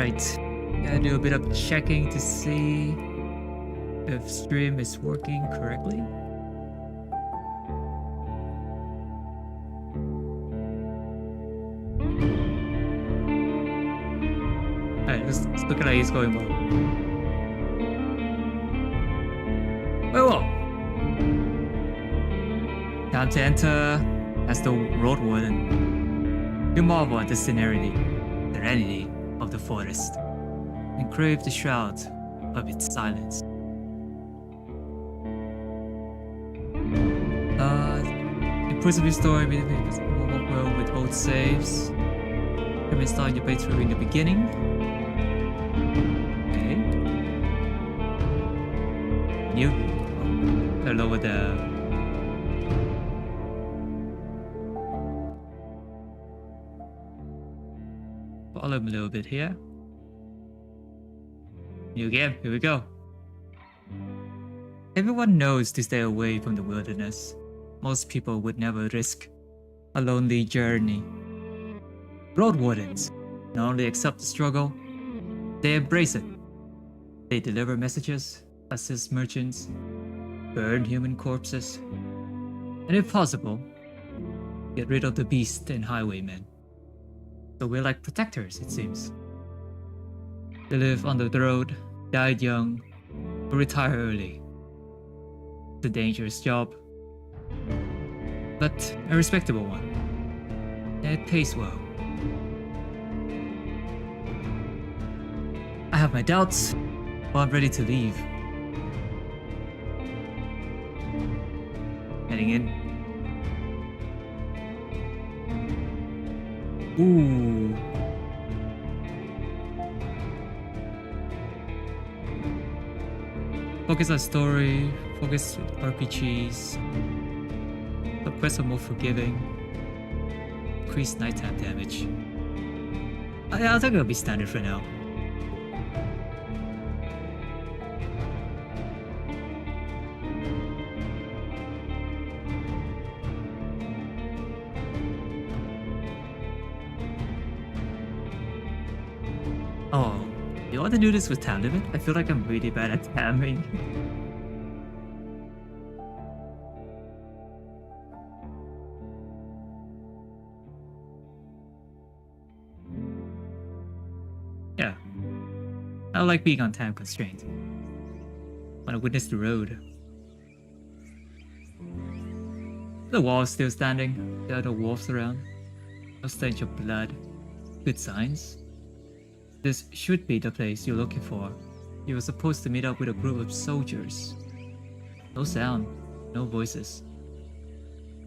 Alright, gotta do a bit of checking to see if stream is working correctly. Alright, let's look at how he's going well. Well, time to enter as the Roadwarden. You marvel at the serenity of the forest, and crave the shroud of its silence. Impressive story will work well with old saves. You may start your playthrough in the beginning. Okay. You lower the volume a little bit here. New game, here we go. Everyone knows to stay away from the wilderness. Most people would never risk a lonely journey. Roadwardens not only accept the struggle, they embrace it. They deliver messages, assist merchants, burn human corpses, and if possible, get rid of the beast and highwaymen. So we're like protectors, it seems. They live on the road, died young, or retire early. It's a dangerous job, but a respectable one. And it pays well. I have my doubts, but I'm ready to leave. Heading in. Ooh. Focus on story, focus with RPGs. The quests are more forgiving. Increased nighttime damage. I think it'll be standard for now. Oh, you want to do this with time limit? I feel like I'm really bad at timing. Yeah, I like being on time constraint. Want to witness the road. The wall is still standing. There are no wolves around. No stench of blood. Good signs. This should be the place you're looking for. You were supposed to meet up with a group of soldiers. No sound, no voices.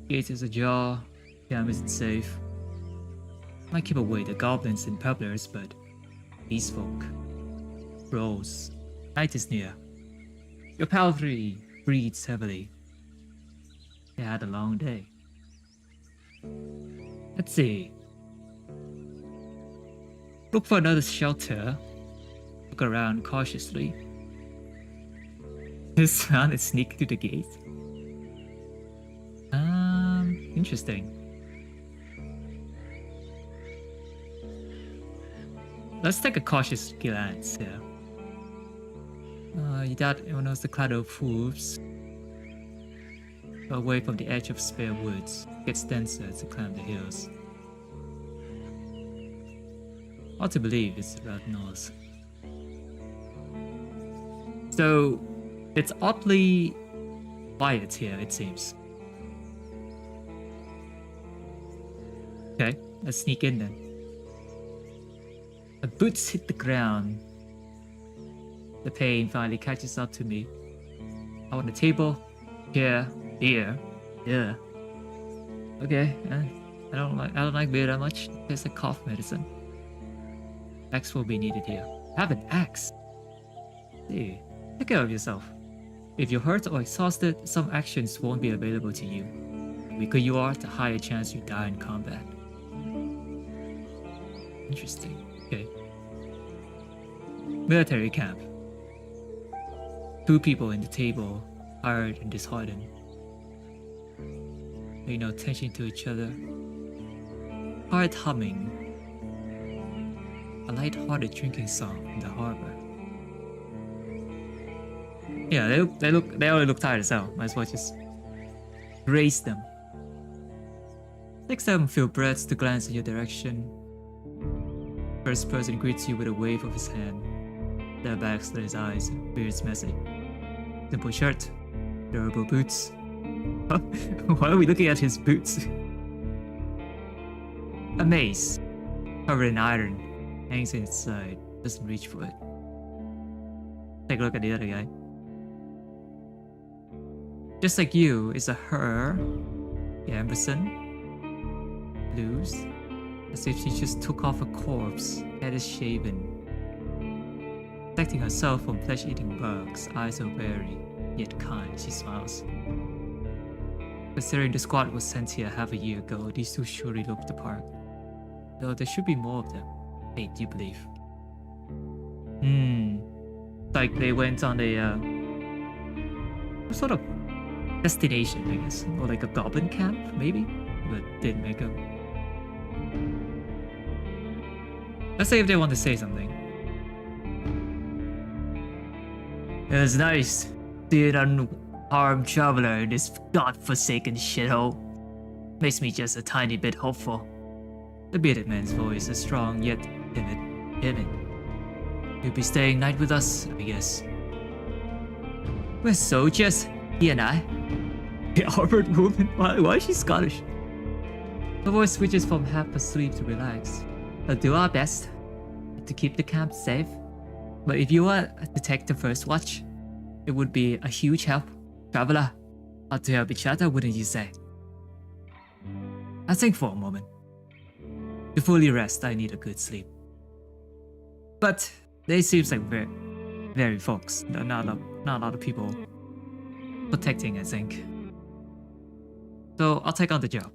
Gate is ajar, camp isn't safe. Might keep away the goblins and pebblers, but these folk. Bros, night is near. Your cavalry breathes heavily. They had a long day. Let's see. Look for another shelter. Look around cautiously. This man is sneaking to the gate. Interesting. Let's take a cautious glance here. That knows the cloud of hooves. Away from the edge of spare woods. Gets denser to climb the hills. Hard to believe it's about north. So, it's oddly quiet here, it seems. Okay, let's sneak in then. My boots hit the ground. The pain finally catches up to me. I want a table, chair, beer. Yeah. Okay, I don't like beer that much. It tastes like cough medicine. Axe will be needed here. Have an axe. Hey, take care of yourself. If you're hurt or exhausted, some actions won't be available to you. The weaker you are, the higher chance you die in combat. Interesting. Okay. Military camp. 2 people in the table, tired and disheartened. Pay no attention to each other. Heart humming. a light-hearted drinking song in the harbor. Yeah, they already look tired as hell. Might as well just raise them. 6 of them feel breaths to glance in your direction. First person greets you with a wave of his hand. Their backs to his eyes, beard's messy. Simple shirt, durable boots. Why are we looking at his boots? A mace, covered in iron, hangs in its side, doesn't reach for it. Take a look at the other guy. Just like you, is a her, Amberson, loose, as if she just took off a corpse, head is shaven. Protecting herself from flesh-eating bugs, eyes are wary, yet kind, she smiles. Considering the squad was sent here half a year ago, these two surely look the part. Though there should be more of them. 8, you believe? Like they went on a sort of destination, I guess. Or like a goblin camp, maybe? But didn't make up. Let's say if they want to say something. It was nice seeing an unharmed traveler in this godforsaken shithole. Makes me just a tiny bit hopeful. The bearded man's voice is strong yet timid. You'll be staying night with us, I guess. We're soldiers, he and I. The armored woman? Why is she Scottish? Her voice switches from half asleep to relaxed. We'll do our best to keep the camp safe. But if you were to take the first watch, it would be a huge help. Traveler, ought to help each other, wouldn't you say? I think for a moment. To fully rest, I need a good sleep. But they seems like very folks. Not a lot of people protecting, I think. So I'll take on the job.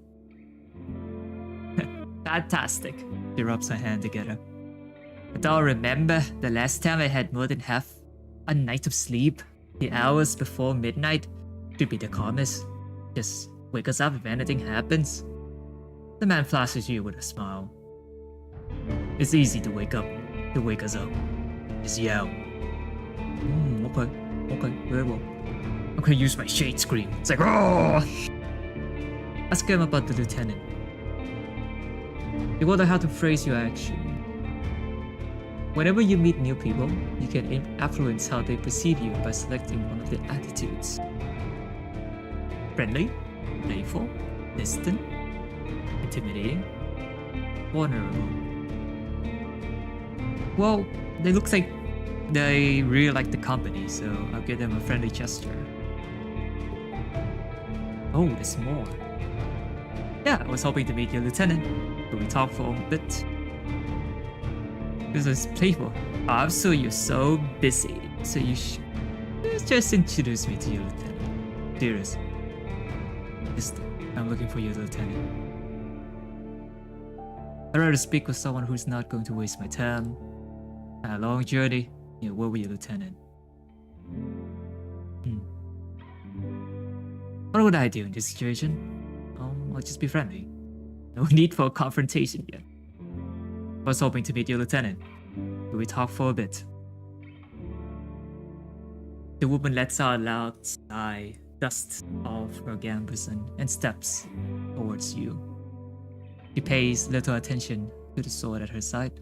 Fantastic. She rubs her hand together. I don't remember the last time I had more than half a night of sleep. The hours before midnight should be the calmest. Just wake us up if anything happens. The man flashes you with a smile. It's easy to wake us up. Just yell. Okay, very well. I'm gonna use my shade scream. It's like, oh! Ask him about the lieutenant. You wonder how to phrase your action. Whenever you meet new people, you can influence how they perceive you by selecting one of their attitudes. Friendly, playful, distant, intimidating, vulnerable. Well, they look like they really like the company, so I'll give them a friendly gesture. Oh, there's more. Yeah, I was hoping to meet your lieutenant, but we talked for a bit. This is playful. Oh, I'm sure you're so busy, so you should just introduce me to your lieutenant. Dearest, I'm looking for your lieutenant. I'd rather speak with someone who's not going to waste my time. A long journey, you work with your lieutenant. What would I do in this situation? I'll just be friendly. No need for a confrontation yet. I was hoping to meet your lieutenant, but we talked for a bit. The woman lets out a loud sigh, dusts off her gambeson, and steps towards you. She pays little attention to the sword at her side.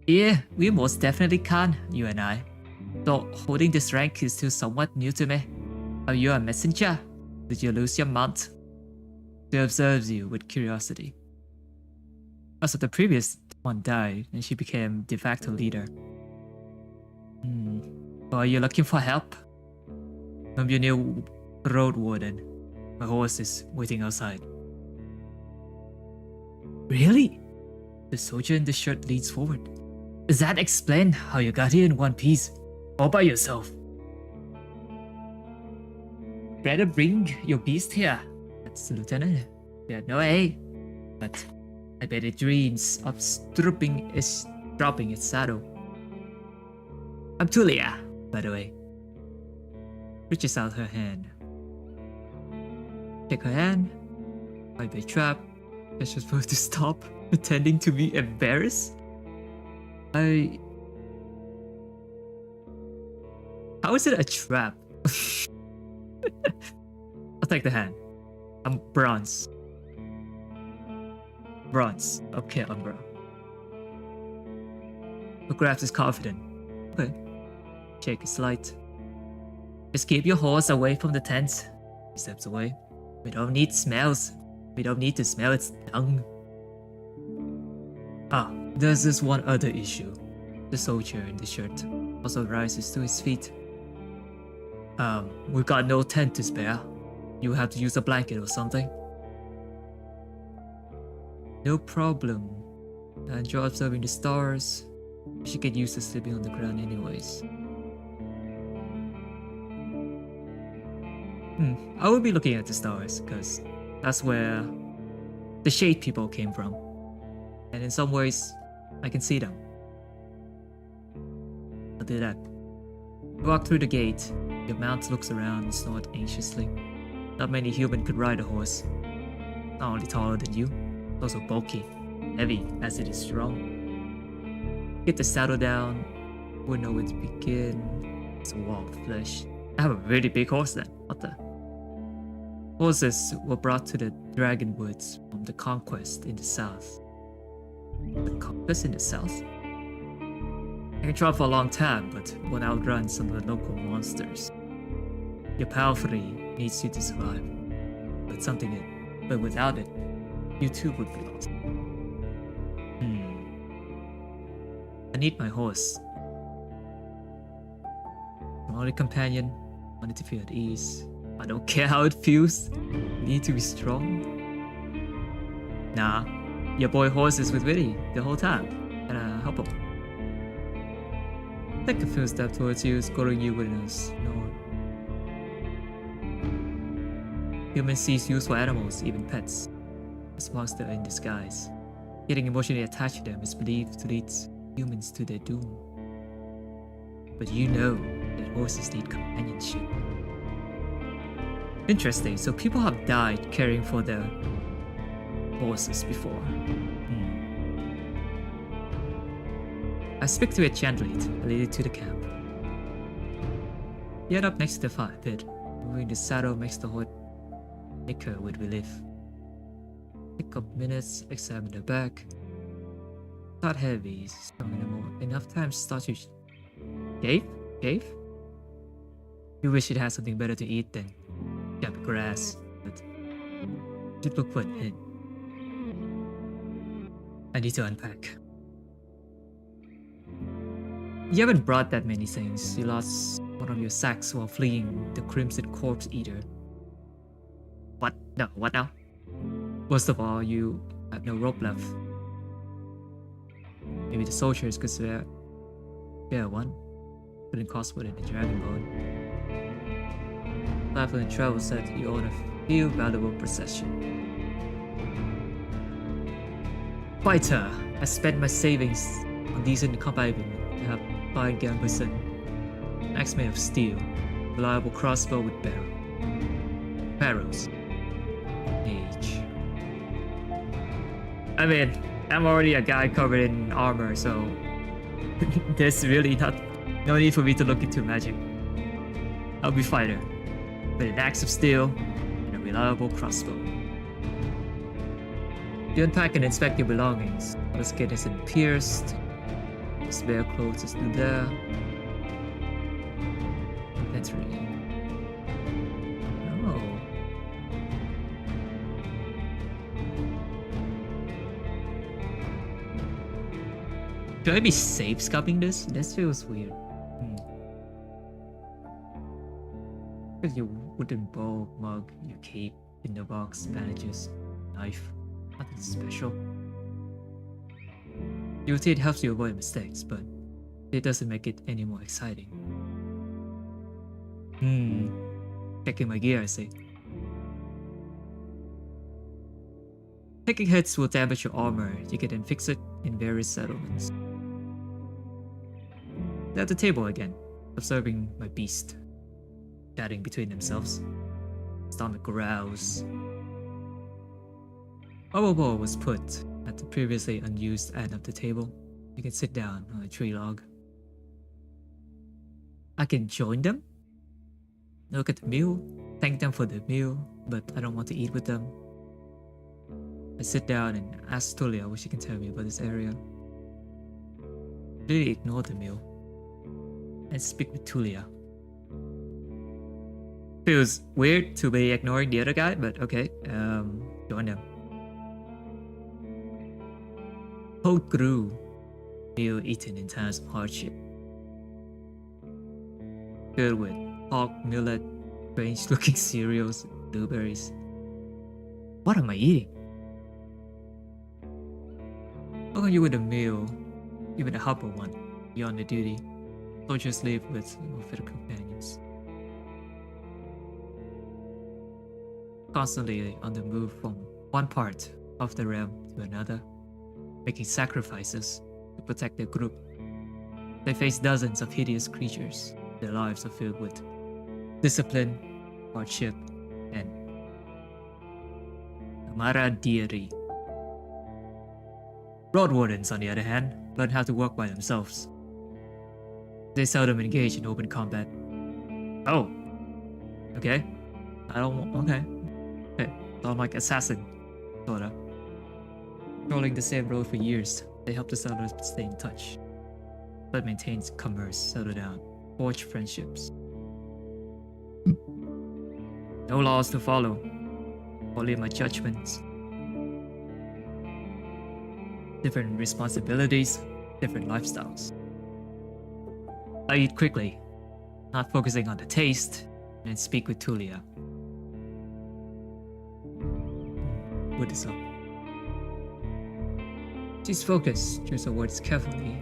Yeah, we most definitely can, you and I. Though holding this rank is still somewhat new to me. Are you a messenger? Did you lose your mount? She observes you with curiosity. Also, the previous one died, and she became de facto leader. Are you looking for help? I'm your new Roadwarden. My horse is waiting outside. Really? The soldier in the shirt leans forward. Does that explain how you got here in one piece? All by yourself? Better bring your beast here. That's the lieutenant. Yeah, no way. But I bet it dreams of dropping its saddle. I'm Tulia, by the way. Reaches out her hand. Take her hand. Might be a trap. I should supposed to stop, pretending to be embarrassed. How is it a trap? I'll take the hand. I'm bronze. Bronze. Okay, I'm bronze. McGrath is confident. Okay. Jake is light. Just keep your horse away from the tent. He steps away. We don't need smells. We don't need to smell its dung. Ah, there's this one other issue. The soldier in the shirt also rises to his feet. We've got no tent to spare. You have to use a blanket or something. No problem. I enjoy observing the stars. We should get used to sleeping on the ground anyways. I will be looking at the stars, because that's where the shade people came from. And in some ways, I can see them. I'll do that. You walk through the gate. Your mount looks around and snorts anxiously. Not many humans could ride a horse. Not only taller than you, also bulky, heavy as it is strong. Get the saddle down, wouldn't know where to begin. It's a wall of flesh. I have a really big horse then. What the? Horses were brought to the Dragonwoods from the conquest in the south. The conquest in the south? I can try for a long time, but won't outrun some of the local monsters. Your palfrey needs you to survive, but without it, you too would be lost. I need my horse. My only companion, wanted to feel at ease. I don't care how it feels. Need to be strong. Nah, your boy horse is with Witty the whole time, and I help him. Take a few steps towards you, scoring you with a snort. Humans seize useful animals, even pets, as monsters in disguise. Getting emotionally attached to them is believed to lead humans to their doom. But you know that horses need companionship. Interesting, so people have died caring for their horses before. I speak to it gently and lead it to the camp. Yet up next to the fire pit, moving the saddle makes the horse nicker with relief. Take up minutes, examine the back. Not heavy, strong anymore. Enough time to start to shave? Shave? You wish it had something better to eat than jump grass, but you should look for an inn. I need to unpack. You haven't brought that many things. You lost one of your sacks while fleeing the Crimson Corpse Eater. What? No, what now? Worst of all, you have no rope left. Maybe the soldiers could spare one. Couldn't cost more than a dragon bone. Life and travel said you own a few valuable possessions. Fighter! I spent my savings on decent combat equipment. I have fine gambeson, axe made of steel, reliable crossbow with barrels. Mage. I mean, I'm already a guy covered in armor, so there's really no need for me to look into magic. I'll be fighter, with an axe of steel and a reliable crossbow. You unpack and inspect your belongings. The skin isn't pierced. The spare clothes is still there. Inventory. Oh. Should I be safe scubbing this? This feels weird. Because your wooden bowl, mug, your cape, in the box, bandages, knife. Nothing special. You would say it helps you avoid mistakes, but it doesn't make it any more exciting. Checking my gear, I say. Taking hits will damage your armor. You can then fix it in various settlements. They're at the table again, observing my beast, chatting between themselves. Stomach growls. Our bowl was put at the previously unused end of the table. You can sit down on a tree log. I can join them, look at the meal, thank them for the meal, but I don't want to eat with them. I sit down and ask Tulia what she can tell me about this area. Really ignore the meal and speak with Tulia. Feels weird to be ignoring the other guy, but okay, join them. Whole crew, meal eaten in times of hardship. Filled with pork, millet, strange looking cereals, blueberries. What am I eating? How come you with a meal, even a humble one, beyond the duty? Soldiers live with their companions. Constantly on the move from one part of the realm to another, making sacrifices to protect their group. They face dozens of hideous creatures. Their lives are filled with discipline, hardship, and camaraderie. Roadwardens, on the other hand, learn how to work by themselves. They seldom engage in open combat. Oh, okay. Okay. So I'm like assassin, sorta. Trolling the same road for years, they help the settlers stay in touch, but maintains commerce, settle down, forge friendships. No laws to follow, only my judgments. Different responsibilities, different lifestyles. I eat quickly, not focusing on the taste, and speak with Tulia. What is up? She's focused, chooses her words carefully,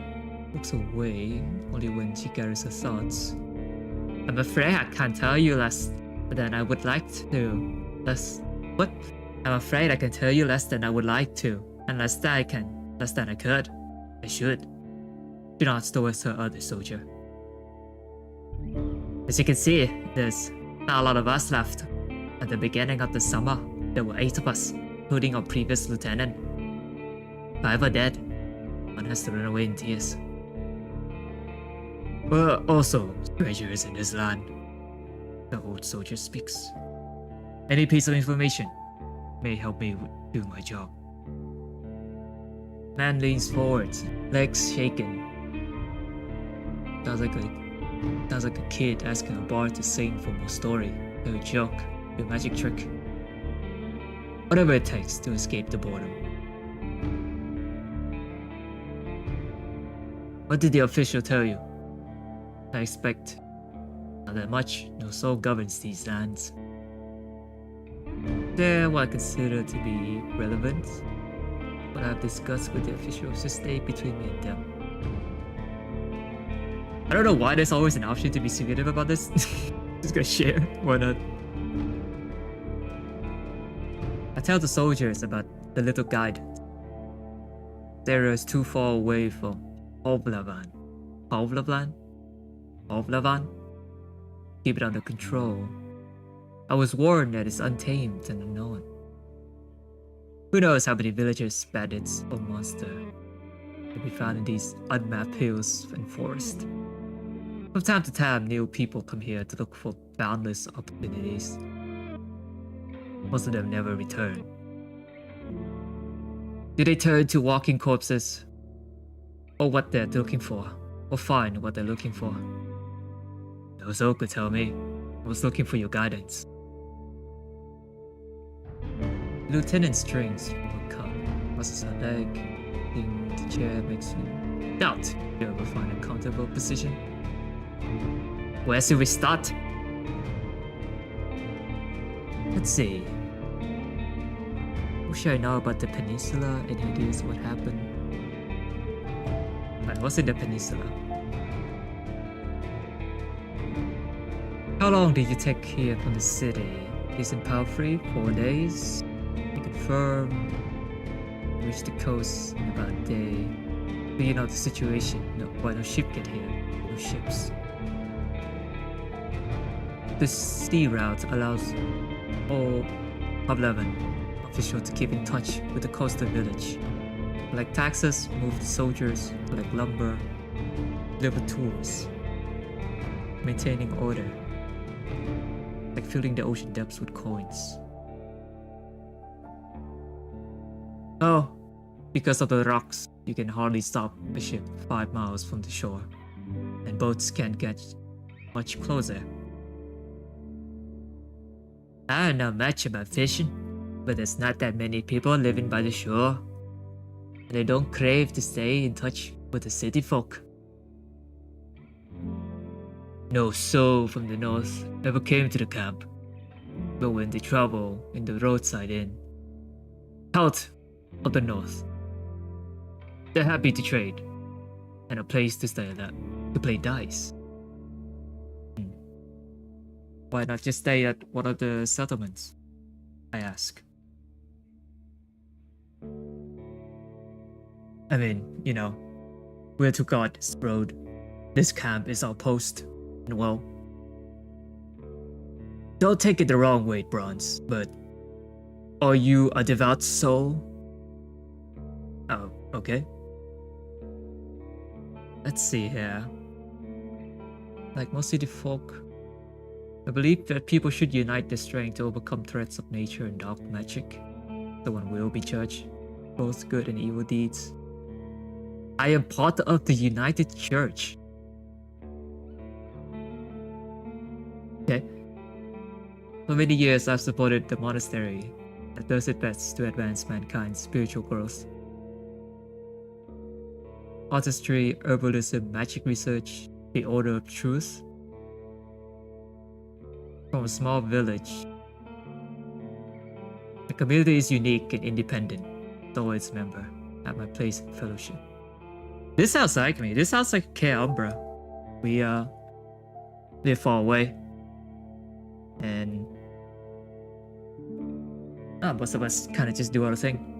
looks away only when she gathers her thoughts. I'm afraid I can't tell you less than I would like to. What? I'm afraid I can tell you less than I would like to, and less than I could. I should. She nods towards her other soldier. As you can see, there's not a lot of us left. At the beginning of the summer, there were 8 of us, including our previous lieutenant. 5 are dead. One has to run away in tears. We're also strangers in this land. The old soldier speaks. Any piece of information may help me do my job. Man leans forward, legs shaking. Sounds like a kid asking a bard to sing from a story, a joke, a magic trick. Whatever it takes to escape the boredom. What did the official tell you? I expect not that much. No soul governs these lands. They're what I consider to be relevant. What I've discussed with the officials should stay between me and them. I don't know why there's always an option to be secretive about this. Just gonna share, why not? I tell the soldiers about the little guide. The area is too far away from Hovlavan. Hovlavan? Keep it under control. I was warned that it's untamed and unknown. Who knows how many villagers, bandits, or monsters can be found in these unmapped hills and forests. From time to time, new people come here to look for boundless opportunities. Most of them never return. Do they turn to walking corpses? Or what they're looking for? Or find what they're looking for? No soul could tell me. I was looking for your guidance. Lieutenant's drinks from her cup, crosses her leg, in the chair makes you doubt you'll ever find a comfortable position. Where should we start? Let's see. What should I know about the peninsula? Any ideas what happened? I was in the peninsula. How long did you take here from the city? Decent power free? 4 days? You confirm. Reach the coast in about a day. Do you know the situation? No, why no ship get here? No ships. The sea route allows all Pavlovan officials to keep in touch with the coastal village. Collect taxes, move the soldiers, collect lumber, deliver tools, maintaining order, like filling the ocean depths with coins. Oh, because of the rocks, you can hardly stop a ship 5 miles from the shore, and boats can't get much closer. I don't know much about fishing, but there's not that many people living by the shore, and they don't crave to stay in touch with the city folk. No soul from the north ever came to the camp, but when they travel in the roadside inn, out of the north, they're happy to trade, and a place to stay at, to play dice. Why not just stay at one of the settlements? I ask. I mean, you know, we're to guard this road. This camp is our post, and well, don't take it the wrong way, Bronze, but are you a devout soul? Oh, okay. Let's see here. Like most city folk, I believe that people should unite their strength to overcome threats of nature and dark magic. So one will be judged, both good and evil deeds. I am part of the United Church. Okay. For many years, I've supported the monastery that does its best to advance mankind's spiritual growth. Artistry, herbalism, magic research, the Order of Truth. From a small village, the community is unique and independent, though its member at my place in fellowship. This sounds like me. This sounds like Care Umbra. We live far away, and most of us kind of just do our thing.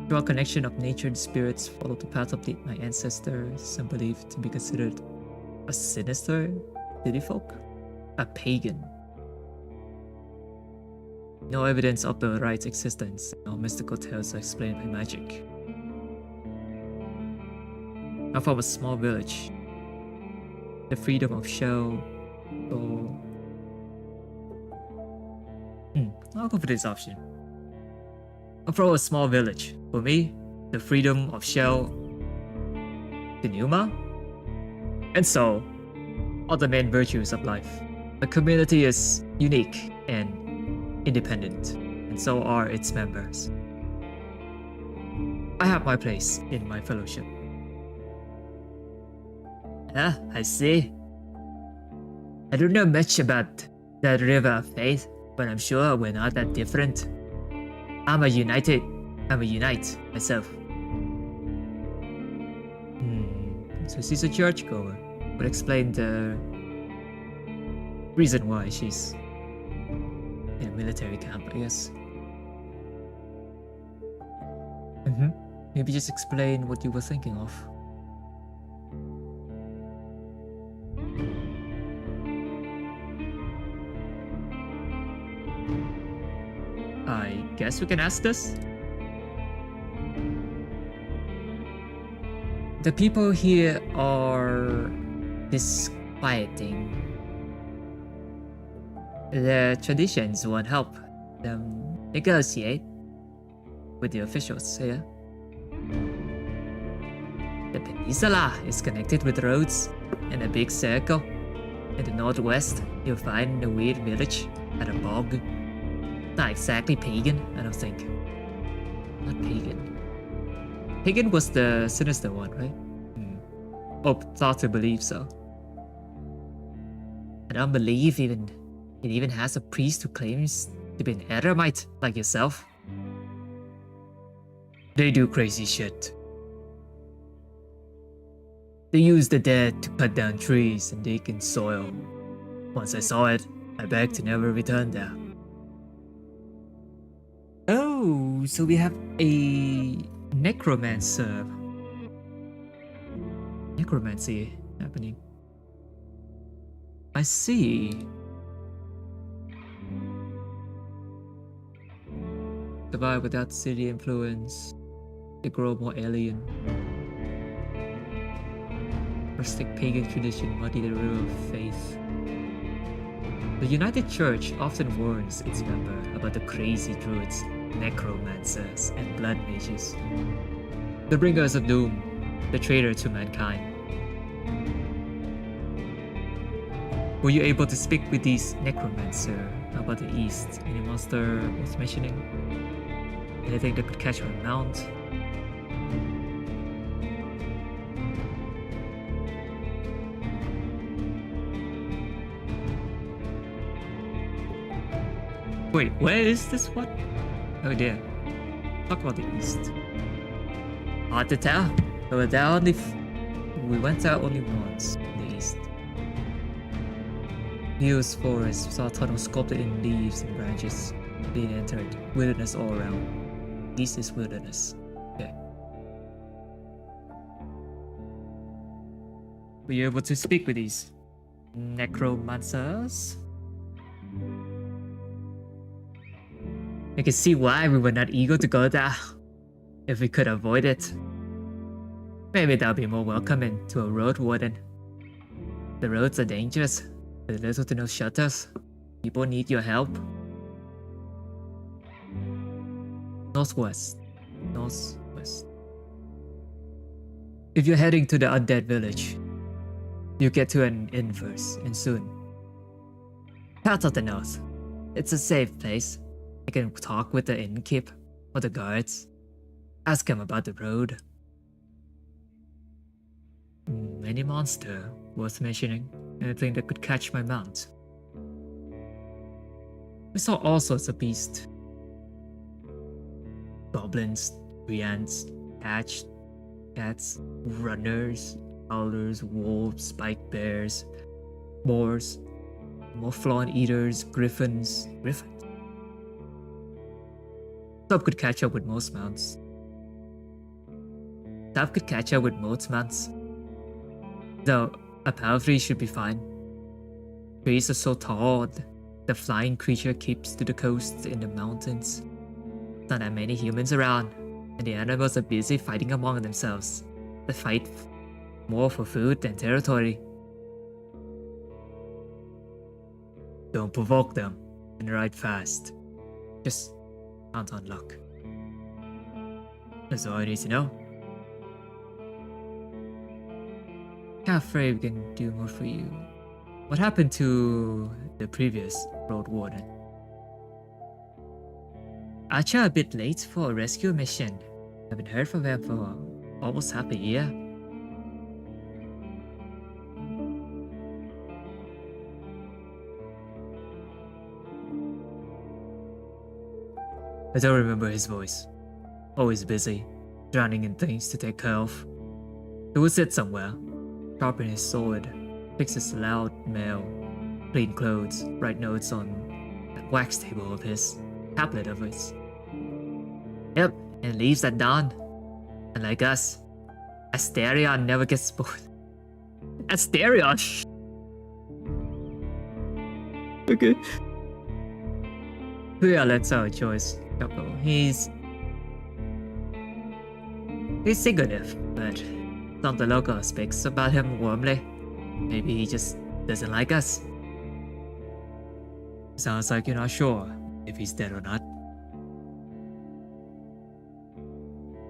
Through our connection of nature and spirits, follow the path of my ancestors, some believed to be considered a sinister city folk. A pagan. No evidence of the right's existence, no mystical tales are explained by magic. I'm from a small village. The freedom of shell, or... I'll go for this option. I'm from a small village. For me, the freedom of shell, the Numa, and so, are the main virtues of life. The community is unique and independent, and so are its members. I have my place in my fellowship. Ah, I see. I don't know much about that river of faith, but I'm sure we're not that different. I'm a unite myself. So she's a churchgoer. Would explain the reason why she's in a military camp, I guess. Maybe just explain what you were thinking of. I guess we can ask this. The people here are disquieting. The traditions won't help them negotiate with the officials here. The peninsula is connected with roads in a big circle. In the northwest, you'll find a weird village at a bog. Not exactly pagan, I don't think. Not pagan. Pagan was the sinister one, right? Oh, thought to believe so. I don't believe it even has a priest who claims to be an eremite like yourself. They do crazy shit. They use the dead to cut down trees and dig in soil. Once I saw it, I begged to never return there. Oh, so we have a necromancer. Necromancy happening. I see. Survive without city influence. They grow more alien. Rustic pagan tradition muddy the river of faith. The United Church often warns its member about the crazy druids, necromancers, and blood mages. The bringers of doom, the traitor to mankind. Were you able to speak with these necromancer about the East? Any monster worth mentioning? Anything that could catch my mount? Wait, where is this one? Oh dear. Talk about the East. Hard to tell. We were there only we went there only once in the East. Hills, forests, saw tunnels sculpted in leaves and branches. Being entered. Wilderness all around. East is wilderness. Okay. Were you able to speak with these necromancers? I can see why we were not eager to go there, if we could avoid it. Maybe that'll be more welcoming to a Roadwarden. The roads are dangerous, with little to no shelters. People need your help. Northwest. Northwest. If you're heading to the undead village, you get to an inn first, and soon. Part of the north. It's a safe place. You can talk with the innkeep or the guards. Ask him about the road. Any monster worth mentioning? Anything that could catch my mount? We saw all sorts of beasts. Goblins, giants, cats, runners, howlers, wolves, spiked bears, boars, mothflawn eaters, griffins. Tuff could catch up with most mounts. Though a palfrey should be fine. Trees are so tall, the flying creature keeps to the coast in the mountains. Not that many humans around, and the animals are busy fighting among themselves. They fight more for food than territory. Don't provoke them, and ride fast. Just count on luck. That's all I need to know. Can't afraid we can do more for you. What happened to the previous Roadwarden? Archer a bit late for a rescue mission. Haven't heard from him for almost half a year. I don't remember his voice. Always busy, drowning in things to take care of. He would sit somewhere, sharpen his sword, fix his loud mail, clean clothes, write notes on that wax table of his, tablet of his. Yep, and leaves at dawn. And like us, Asterion never gets bored. Asterion! Okay. Yeah, that's our choice. He's secretive, but some of the local speaks about him warmly. Maybe he just doesn't like us. Sounds like you're not sure if he's dead or not.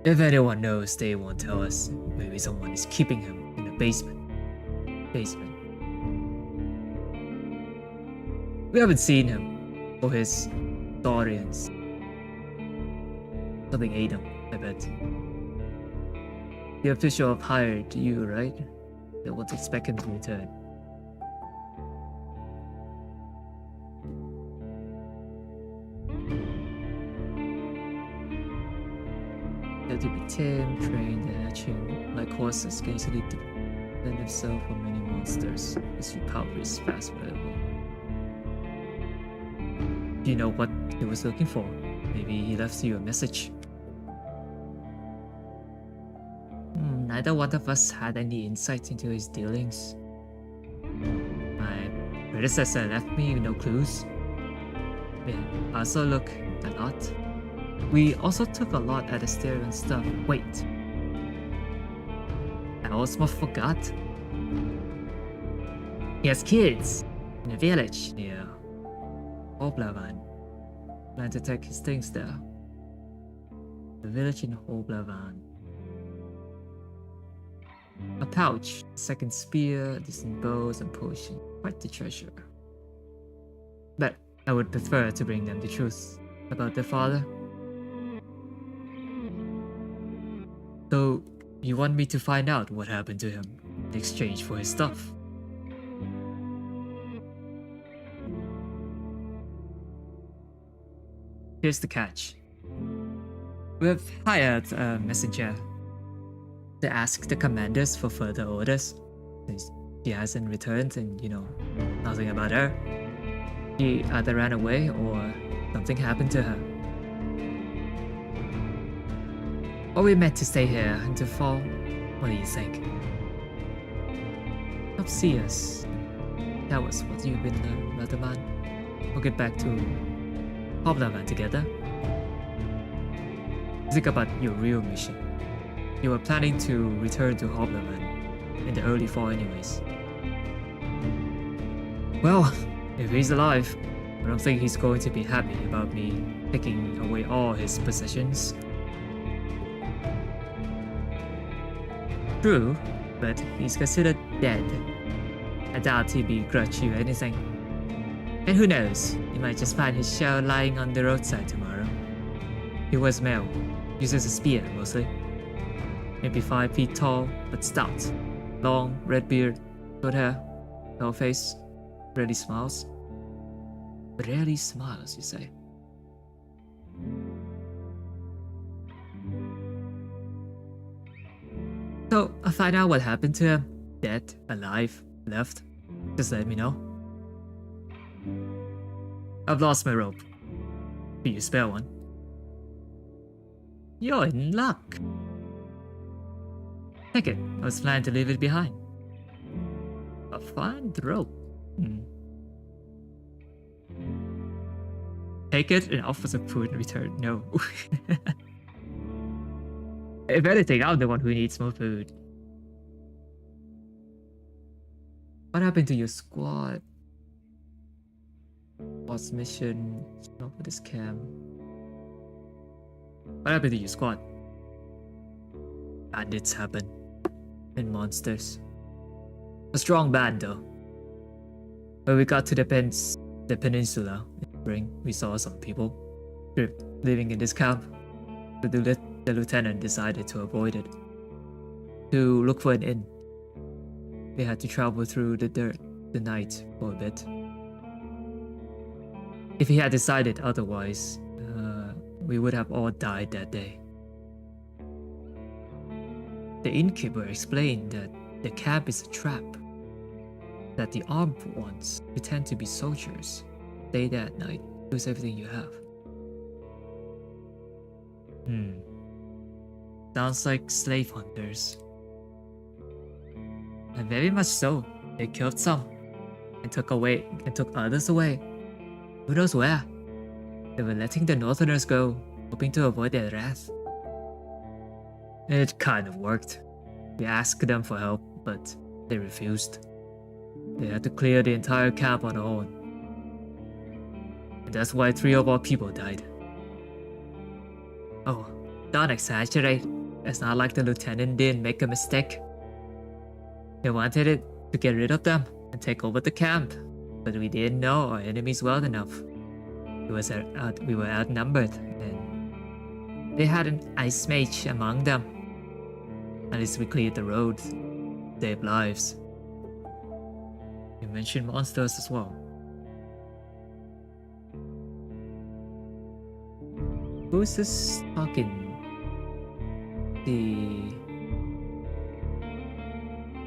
If anyone knows, they won't tell us. Maybe someone is keeping him in the basement. We haven't seen him or his Dorians. Something ate him, I bet. The official have hired you, right? They won't expect him to return. They have to be tamed, trained, and hatching like horses can easily defend themselves from many monsters. This recovery is fast available. Do you know what he was looking for? Maybe he left you a message. Neither one of us had any insight into his dealings. My predecessor left me no clues. Yeah, I also look a lot. We also took a lot at the stair and stuff. Wait. I almost forgot. He has kids in a village near Oblavan. Plan to take his things there. The village in Oblavan. A pouch, a second spear, decent bows and potion. Quite the treasure. But I would prefer to bring them the truth about their father. So, you want me to find out what happened to him in exchange for his stuff? Here's the catch. We've hired a messenger to ask the commanders for further orders, since she hasn't returned and, nothing about her. She either ran away or something happened to her. Or we meant to stay here until fall. What do you think? Come see us. That was what you've been learning, brother man. We'll get back to Hoblaman together. Think about your real mission. You were planning to return to Hoblaman in the early fall anyways. Well, if he's alive, I don't think he's going to be happy about me taking away all his possessions. True, but he's considered dead. I doubt he'd begrudge you anything. And who knows, you might just find his shell lying on the roadside tomorrow. He wears mail, uses a spear mostly. Maybe 5 feet tall, but stout. Long, red beard, short hair, tall face, rarely smiles. Rarely smiles, you say? So, I'll find out what happened to him. Dead, alive, left. Just let me know. I've lost my rope. Can you spare one? You're in luck. Take it. I was planning to leave it behind. A fine rope. Take it and offer some food in return. No. If anything, I'm the one who needs more food. What happened to your squad? What's mission? Not for this camp. What happened to your squad? Bandits happen. And monsters. A strong band though. When we got to the peninsula in spring, we saw some people living in this camp. The lieutenant decided to avoid it. To look for an inn. We had to travel through the dirt the night for a bit. If he had decided otherwise, we would have all died that day. The innkeeper explained that the camp is a trap. That the armed ones pretend to be soldiers. Stay there at night, lose everything you have. Sounds like slave hunters. And very much so. They killed some and took others away. Who knows where? They were letting the northerners go, hoping to avoid their wrath. It kind of worked. We asked them for help, but they refused. They had to clear the entire camp on their own. And that's why 3 of our people died. Oh, don't exaggerate. It's not like the lieutenant didn't make a mistake. They wanted it to get rid of them and take over the camp, but we didn't know our enemies well enough. We were outnumbered, and they had an ice mage among them. At least we cleared the roads, saved lives. You mentioned monsters as well. Who's this talking?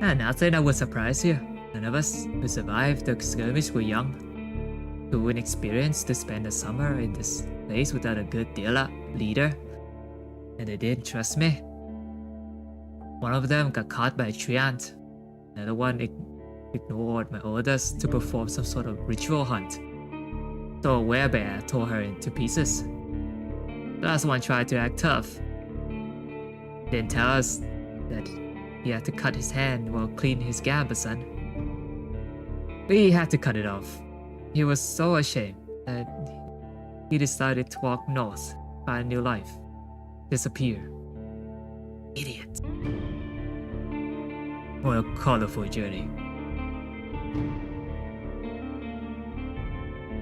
Nothing I would surprise you. None of us who survived the skirmish were young, too inexperienced to spend the summer in this place without a good leader, and they didn't trust me. One of them got caught by a treant. Another one ignored my orders to perform some sort of ritual hunt. So a werebear tore her into pieces. The last one tried to act tough. Didn't tell us that he had to cut his hand while cleaning his gambeson. He had to cut it off. He was so ashamed that he decided to walk north, find a new life, disappear. Idiot. What a colorful journey.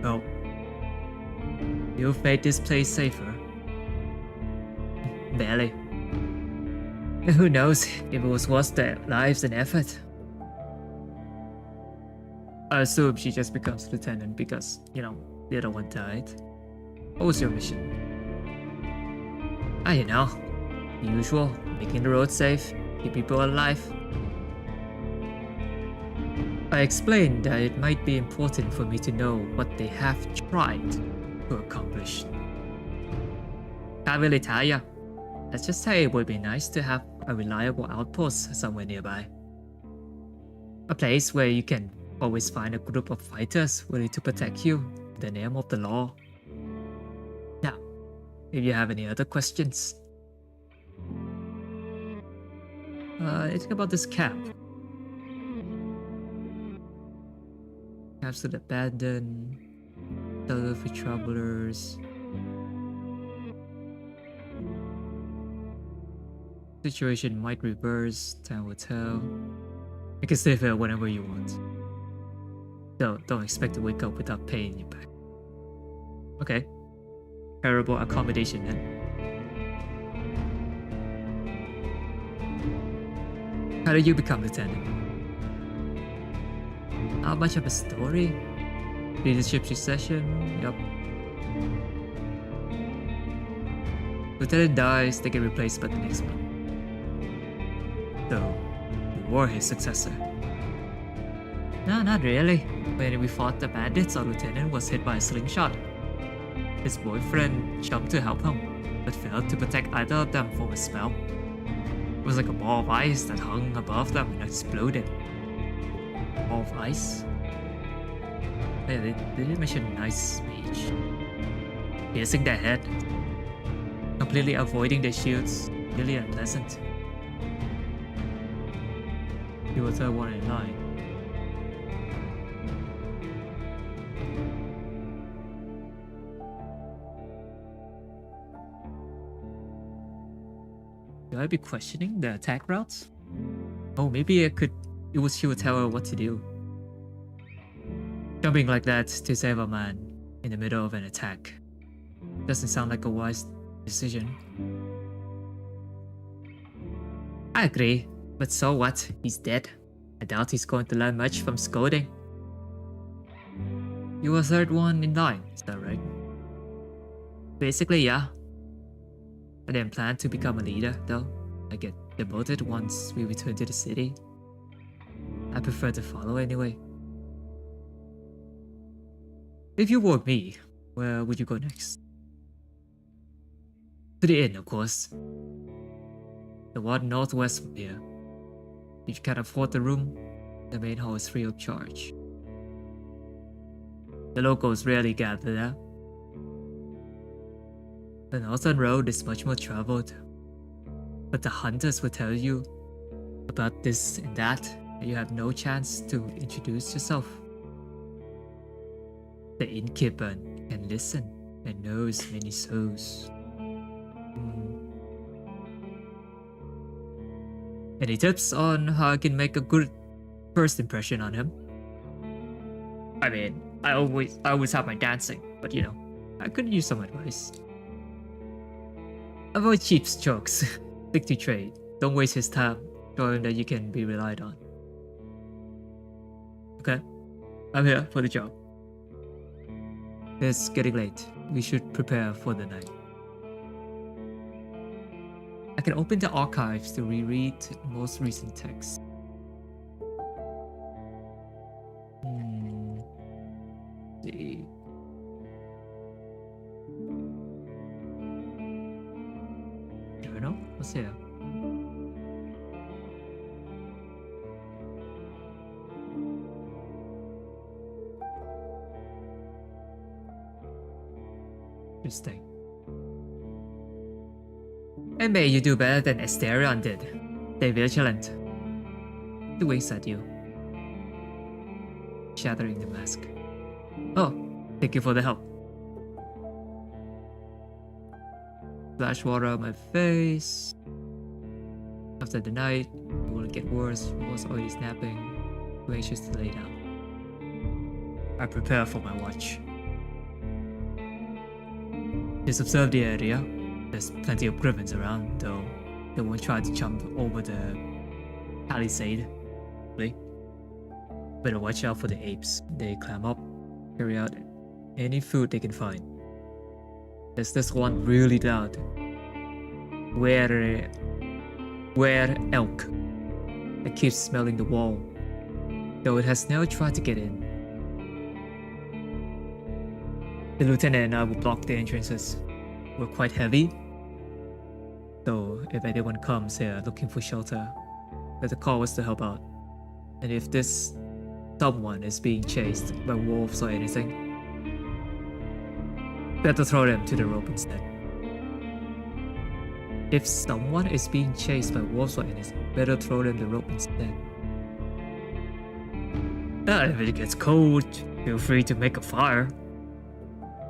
Well, you've made this place safer. Barely. Who knows if it was worth their lives and effort. I assume she just becomes lieutenant because, you know, the other one died. What was your mission? You know, the usual, making the road safe, keep people alive. I explained that it might be important for me to know what they have tried to accomplish. Can't really tell ya. Let's just say it would be nice to have a reliable outpost somewhere nearby. A place where you can always find a group of fighters willing to protect you in the name of the law. Now, if you have any other questions. Anything about this camp? Absolute abandoned, shelter for travelers. Situation might reverse, time will tell. You can stay there whenever you want. Don't expect to wake up without pay in your back. Okay. Terrible accommodation then. How did you become lieutenant? Not much of a story. Leadership succession, yup. Lieutenant dies, they get replaced by the next one. So, you were his successor. No, not really. When we fought the bandits, our lieutenant was hit by a slingshot. His boyfriend jumped to help him, but failed to protect either of them from a spell. It was like a ball of ice that hung above them and exploded. Ball of ice? Yeah, they did mention an ice mage. Piercing their head. Completely avoiding their shields. Really unpleasant. You were third one in line. Should I be questioning the attack routes? Oh, maybe she would tell her what to do. Jumping like that to save a man in the middle of an attack doesn't sound like a wise decision. I agree, but so what? He's dead. I doubt he's going to learn much from scolding. You were third one in line, is that right? Basically, yeah. I didn't plan to become a leader, though. I get demoted once we return to the city. I prefer to follow anyway. If you were me, where would you go next? To the inn, of course. The one northwest from here. If you can't afford the room, the main hall is free of charge. The locals rarely gather there. The northern road is much more traveled, but the hunters will tell you about this and that, and you have no chance to introduce yourself. The innkeeper can listen and knows many souls. Any tips on how I can make a good first impression on him? I mean, I always have my dancing, but you know, I could use some advice. Avoid cheap jokes. Stick to trade. Don't waste his time. Show him that you can be relied on. Okay, I'm here for the job. It's getting late. We should prepare for the night. I can open the archives to reread most recent texts. See. Journal? What's here? Interesting. And may you do better than Asterion did. Stay vigilant. He winks at you, shattering the mask. Oh, thank you for the help. Splash water on my face. After the night, it will get worse. I was already snapping, too anxious to lay down. I prepare for my watch. Just observe the area. There's plenty of griffins around, though they won't try to jump over the palisade. Better watch out for the apes. They climb up, carry out any food they can find. There's this one really loud were elk that keeps smelling the wall, though it has never tried to get in. The lieutenant and I will block the entrances. We're quite heavy, so if anyone comes here looking for shelter, better call us to help out. And if this someone is being chased by wolves or anything, better throw them to the rope instead. If someone is being chased by wolves or anything, better throw them the rope instead. If it gets cold, feel free to make a fire.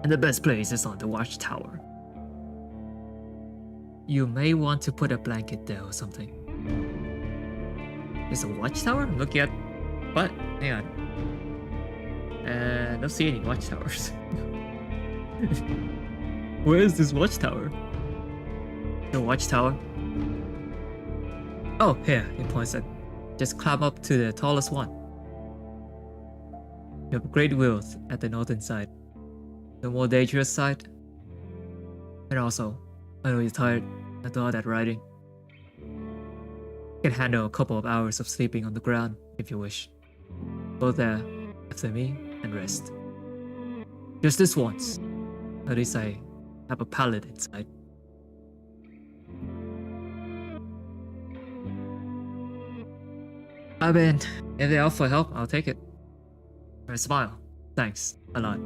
And the best place is on the watchtower. You may want to put a blanket there or something. There's a watchtower? I'm looking at... What? Hang on. I don't see any watchtowers. Where is this watchtower? The watchtower? Oh, here, he points at. Just climb up to the tallest one. You have great wheels at the northern side. The more dangerous side. And also, I know you're tired after all that riding. You can handle a couple of hours of sleeping on the ground if you wish. Go there after me and rest. Just this once. At least I have a pallet inside. I mean, if they offer help, I'll take it. I smile. Thanks a lot.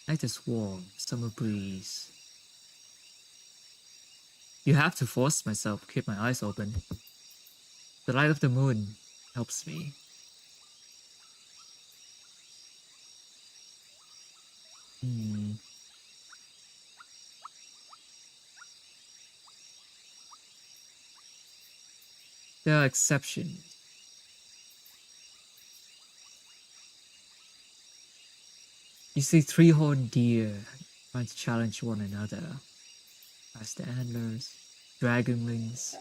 Night is warm, summer breeze. You have to force myself to keep my eyes open. The light of the moon helps me. There are exceptions. You see three-horned deer trying to challenge one another. Past the antlers, dragonlings,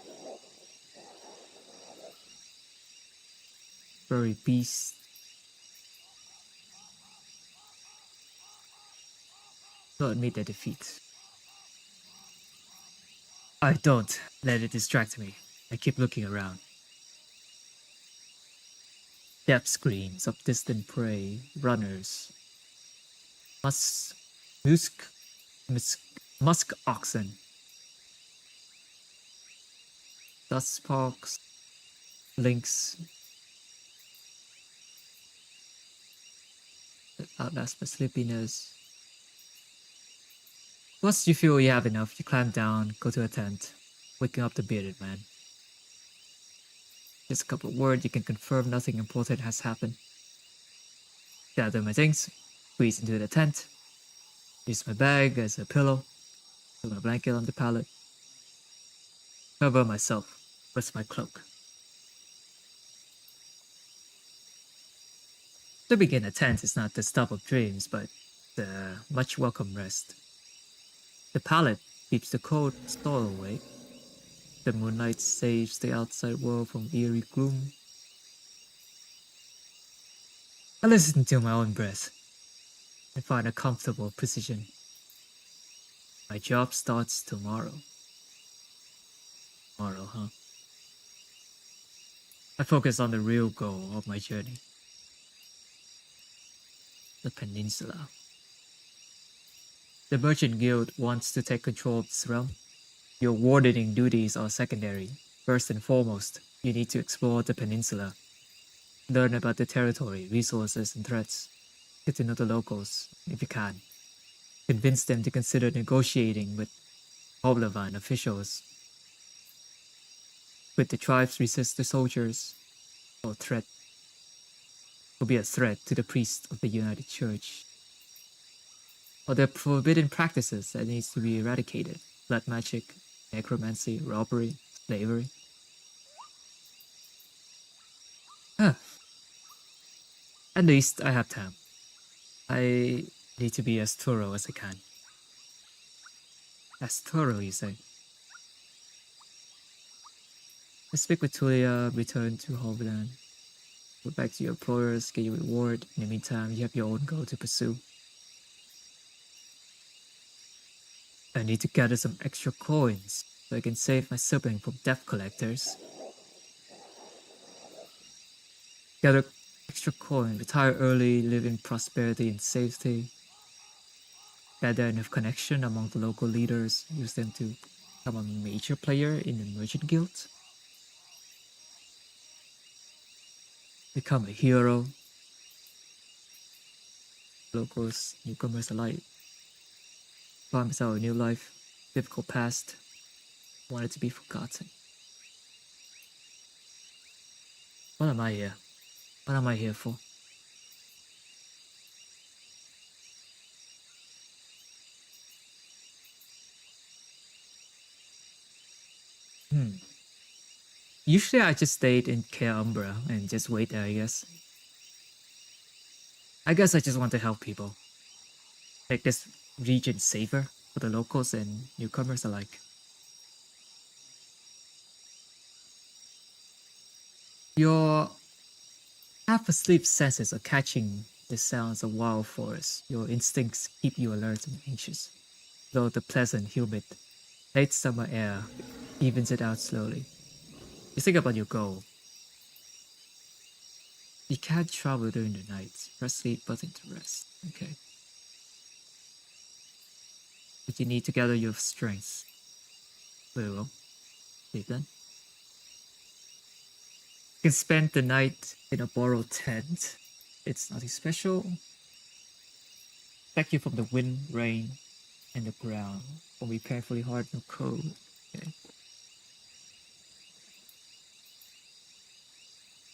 furry beasts. Don't admit their defeat. I don't let it distract me. I keep looking around. Depth screams of distant prey, runners, musk oxen, dusksparks, lynx. That outlast my sleepiness. Once you feel you have enough, you climb down, go to a tent, waking up the bearded man. Just a couple of words, you can confirm nothing important has happened. Gather my things, squeeze into the tent, use my bag as a pillow, put my blanket on the pallet, cover myself with my cloak. To begin, a tent is not the stuff of dreams, but the much welcome rest. The pallet keeps the cold storm away. The moonlight saves the outside world from eerie gloom. I listen to my own breath and find a comfortable precision. My job starts tomorrow. Tomorrow, huh? I focus on the real goal of my journey. The peninsula. The Merchant Guild wants to take control of this realm. Your wardening duties are secondary. First and foremost, you need to explore the peninsula. Learn about the territory, resources, and threats. Get to know the locals, if you can. convince them to consider negotiating with Oblavan officials. Could the tribes resist the soldiers, or be a threat to the priests of the United Church? Or the forbidden practices that needs to be eradicated: blood magic, necromancy, robbery, slavery. Huh. At least I have time. I need to be as thorough as I can. As thorough, you say? I speak with Tulia, return to Hoveland. Go back to your employers, get your reward. In the meantime, you have your own goal to pursue. I need to gather some extra coins so I can save my sibling from debt collectors. Gather extra coin, retire early, live in prosperity and safety. Gather enough connection among the local leaders, use them to become a major player in the merchant guild. Become a hero. Locals, newcomers alike. Find myself a new life, difficult past, wanted to be forgotten. What am I here? What am I here for? Usually I just stayed in Care Umbra and just wait there, I guess. I guess I just want to help people. Make this region safer for the locals and newcomers alike. Your half-asleep senses are catching the sounds of wild forests. Your instincts keep you alert and anxious, though the pleasant, humid, late summer air evens it out slowly. You think about your goal. You can't travel during the night. Press sleep button to rest. Okay. But you need to gather your strength. Very well. Sleep then. You can spend the night in a borrowed tent. It's nothing special. Protect you from the wind, rain, and the ground. Won't be carefully hard and cold. Okay.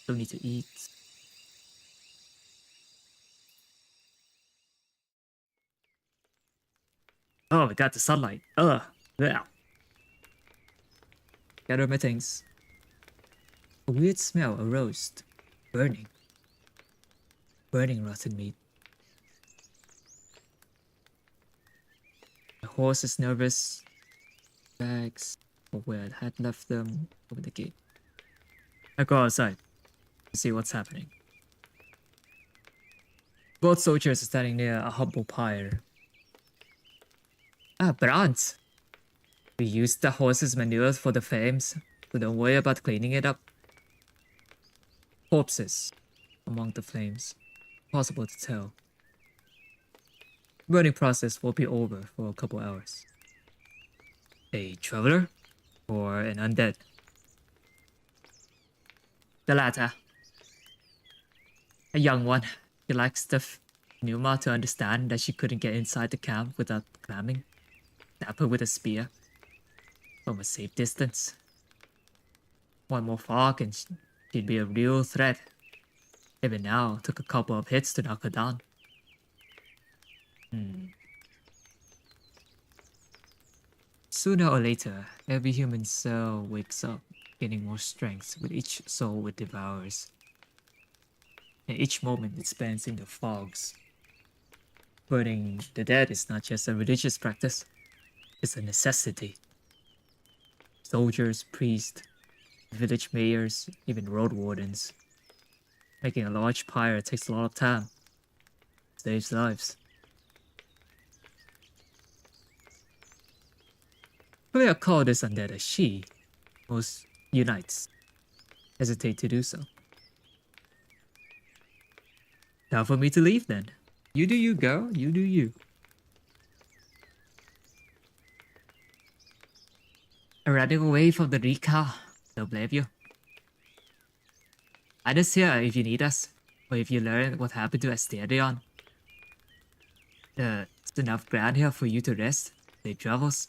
Don't need to eat. Oh, we got the sunlight. Yeah. Gather my things. A weird smell arose. Burning. Burning rotten meat. The horse is nervous. Bags for where I had left them over the gate. I go outside to see what's happening. Both soldiers are standing near a humble pyre. Ah, Brant! We used the horse's manure for the flames, so don't worry about cleaning it up. Corpses among the flames. Possible to tell. Burning process will be over for a couple hours. A traveler or an undead? The latter. A young one. She lacks the pneuma to understand that she couldn't get inside the camp without climbing. Stab her with a spear from a safe distance. One more fog and she'd be a real threat. Even now, took a couple of hits to knock her down. Sooner or later, every human cell wakes up, gaining more strength with each soul it devours. And each moment it spends in the fogs. Burning the dead is not just a religious practice, it's a necessity. Soldiers, priests, village mayors, even road wardens. Making a large pyre takes a lot of time. Saves lives. Probably I call this undead a she. Most unites hesitate to do so. Time for me to leave then. You do you, girl. You do you. I'm running away from the Rika. Don't blame you. Find us here if you need us, or if you learn what happened to Asterion. The There's enough ground here for you to rest. They travels.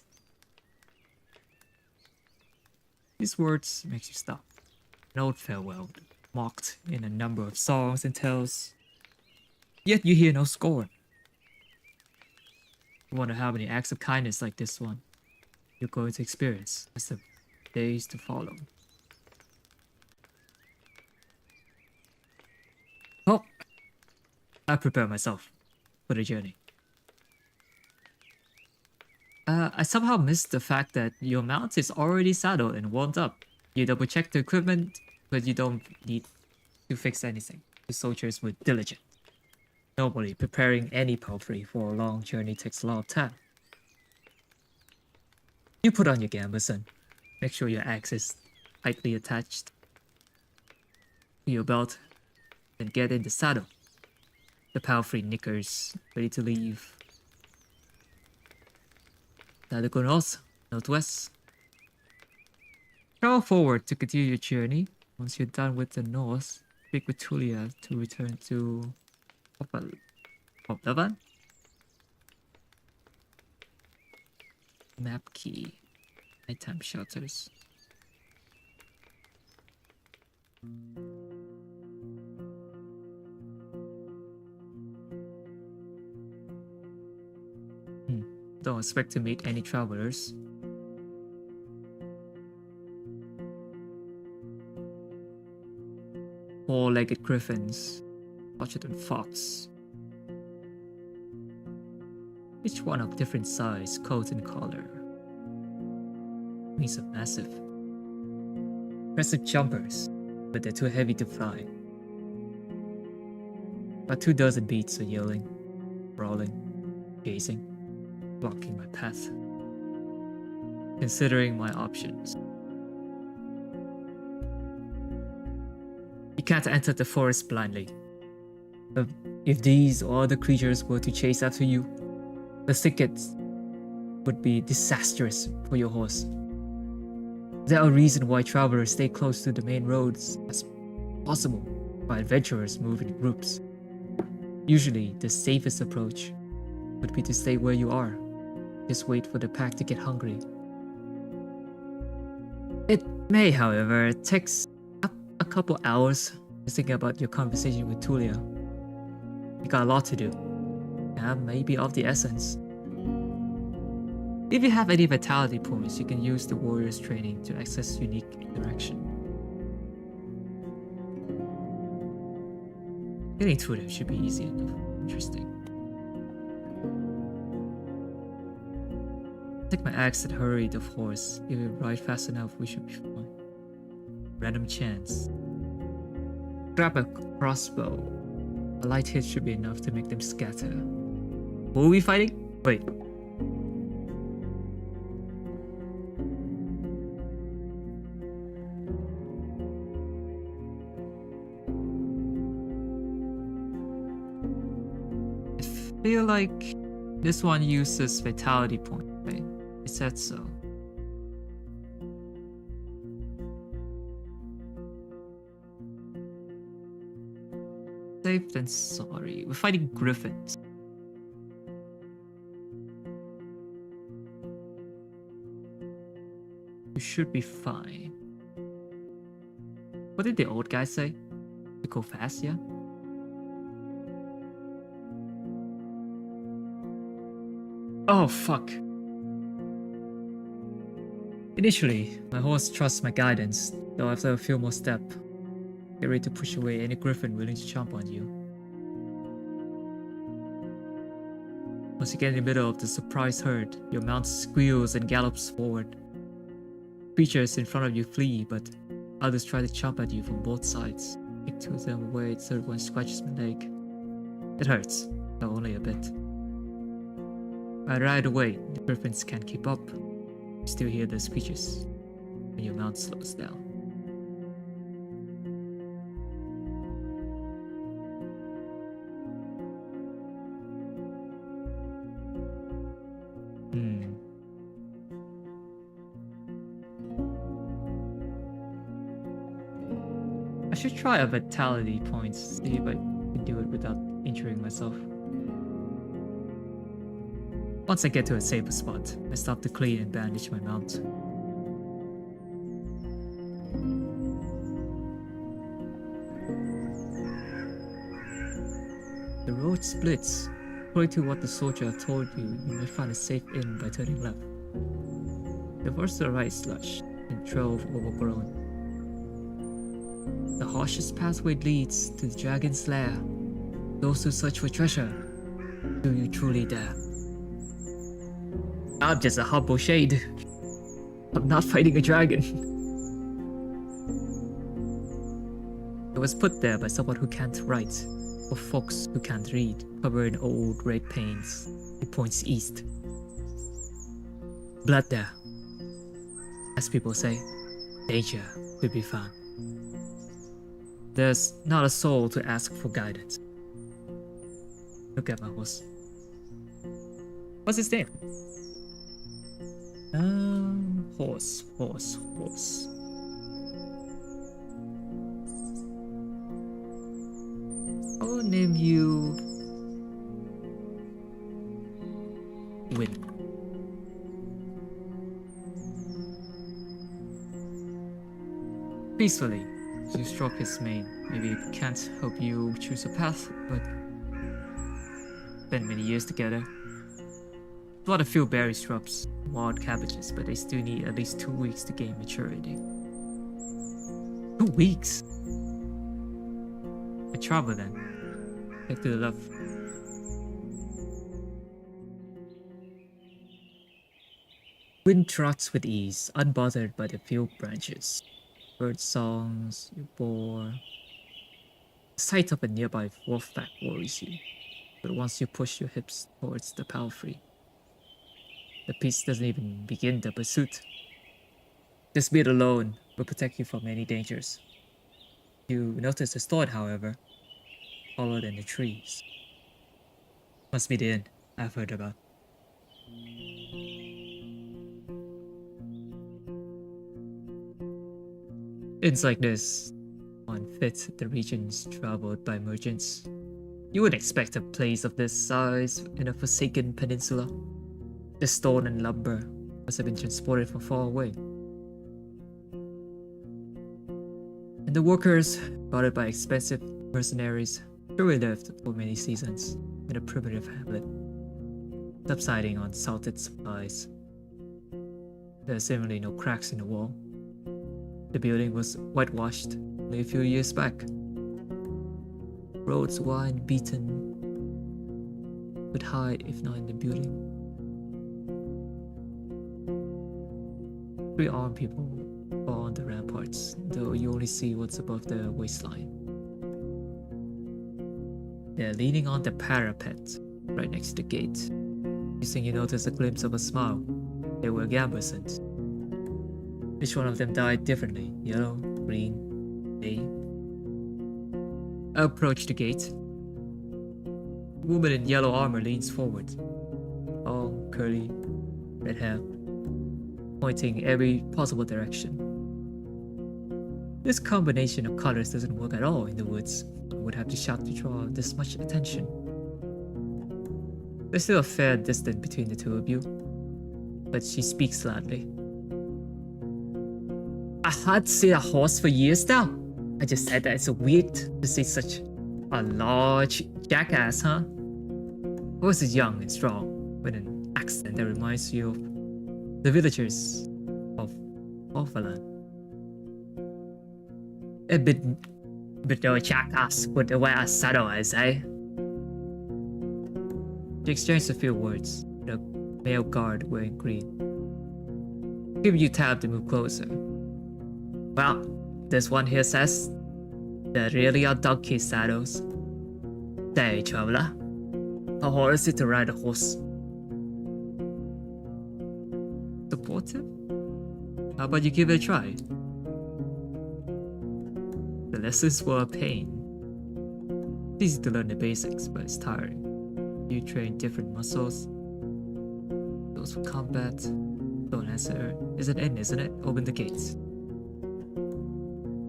These words makes you stop. An old farewell, mocked in a number of songs and tales. Yet you hear no scorn. You wonder how many acts of kindness like this one you're going to experience as the days to follow. Oh, I prepare myself for the journey. I somehow missed the fact that your mount is already saddled and warmed up. You double check the equipment, but you don't need to fix anything. The soldiers were diligent. Normally, preparing any palfrey for a long journey takes a lot of time. You put on your gambeson. Make sure your axe is tightly attached to your belt, then get in the saddle. The palfrey knickers, ready to leave. Now to go north, northwest. Travel forward to continue your journey. Once you're done with the north, speak with Tulia to return to Opdavan. Map key. Nighttime shelters. Don't expect to meet any travelers. Four-legged griffins, larger than fox. Each one of different size, coat, and color. Wings are massive. Impressive jumpers, but they're too heavy to fly. About 24 beats are yelling, brawling, gazing, blocking my path. Considering my options. You can't enter the forest blindly. If these or other creatures were to chase after you, the thickets would be disastrous for your horse. There are reasons why travelers stay close to the main roads as possible, while adventurers move in groups. Usually, the safest approach would be to stay where you are. Just wait for the pack to get hungry. It may, however, take a couple hours to think about your conversation with Tulia. You got a lot to do. That may be of the essence. If you have any vitality points, you can use the warrior's training to access unique interaction. Getting through them should be easy enough. Interesting. Take my axe and hurry the horse. If we ride fast enough, we should be fine. Random chance. Grab a crossbow. A light hit should be enough to make them scatter. Who are we fighting? Wait. I feel like this one uses vitality point, right? It said so. Safe than sorry. We're fighting griffins. We should be fine. What did the old guy say? To go fast, yeah? Oh, fuck. Initially, my horse trusts my guidance, though after a few more steps, get ready to push away any griffin willing to jump on you. Once you get in the middle of the surprise herd, your mount squeals and gallops forward. Creatures in front of you flee, but others try to jump at you from both sides. Kick two of them away, the third one scratches my leg. It hurts, though only a bit. I ride away, the griffins can't keep up. You still hear the screeches when your mount slows down. I should try a vitality points, see if I can do it without injuring myself. Once I get to a safer spot, I stop to clean and bandage my mount. The road splits. According to what the soldier told you, you might find a safe inn by turning left. The forest to the right is lush and trove overgrown. The harshest pathway leads to the dragon's lair. Those who search for treasure, do you truly dare? I'm just a humble shade. I'm not fighting a dragon. It was put there by someone who can't write, or folks who can't read, covered in old red paints. It points east. Blood there. As people say, danger could be found. There's not a soul to ask for guidance. Look at my horse. What's his name? Horse. I'll name you Win. Peacefully, you stroke his mane. Maybe it can't help you choose a path, but spent many years together. Bought a few berry shrubs, wild cabbages, but they still need at least 2 weeks to gain maturity. 2 weeks? I travel then. Back to the left. Wind trots with ease, unbothered by the field branches. Bird songs, you bore. The sight of a nearby wolf pack worries you, but once you push your hips towards the palfrey, the peace doesn't even begin the pursuit. This beat alone will protect you from many dangers. You notice the sword, however, followed in the trees. Must be the inn I've heard about. Inns like this, unfit the regions traveled by merchants. You would expect a place of this size in a forsaken peninsula. The stone and lumber must have been transported from far away. And the workers, guarded by expensive mercenaries, surely lived for many seasons in a primitive hamlet, subsiding on salted supplies. There are seemingly no cracks in the wall. The building was whitewashed only a few years back. Roads wide beaten, but high if not in the building. 3 armed people fall on the ramparts, though you only see what's above their waistline. They're leaning on the parapet right next to the gate. You think you notice a glimpse of a smile. They were Gambersons. Each one of them died differently. Yellow, green, gray. I approach the gate. A woman in yellow armor leans forward. Long, curly, red hair, pointing every possible direction. This combination of colors doesn't work at all in the woods. I would have to shout to draw this much attention. There's still a fair distance between the two of you, but she speaks loudly. I had seen a horse for years now. I just said that it's weird to see such a large jackass, huh? Horse is young and strong, with an accent that reminds you of the villagers of Orphaland. A bit of a jackass with the way I saddle, I say. She exchanged a few words with a male guard wearing green. Giving you time to move closer. Well, this one here says there really are donkey saddles. Day traveler. A horse is to ride a horse. Supportive? How about you give it a try? The lessons were a pain. It's easy to learn the basics, but it's tiring. You train different muscles. Those for combat. Don't answer. Is it in, isn't it? Open the gates.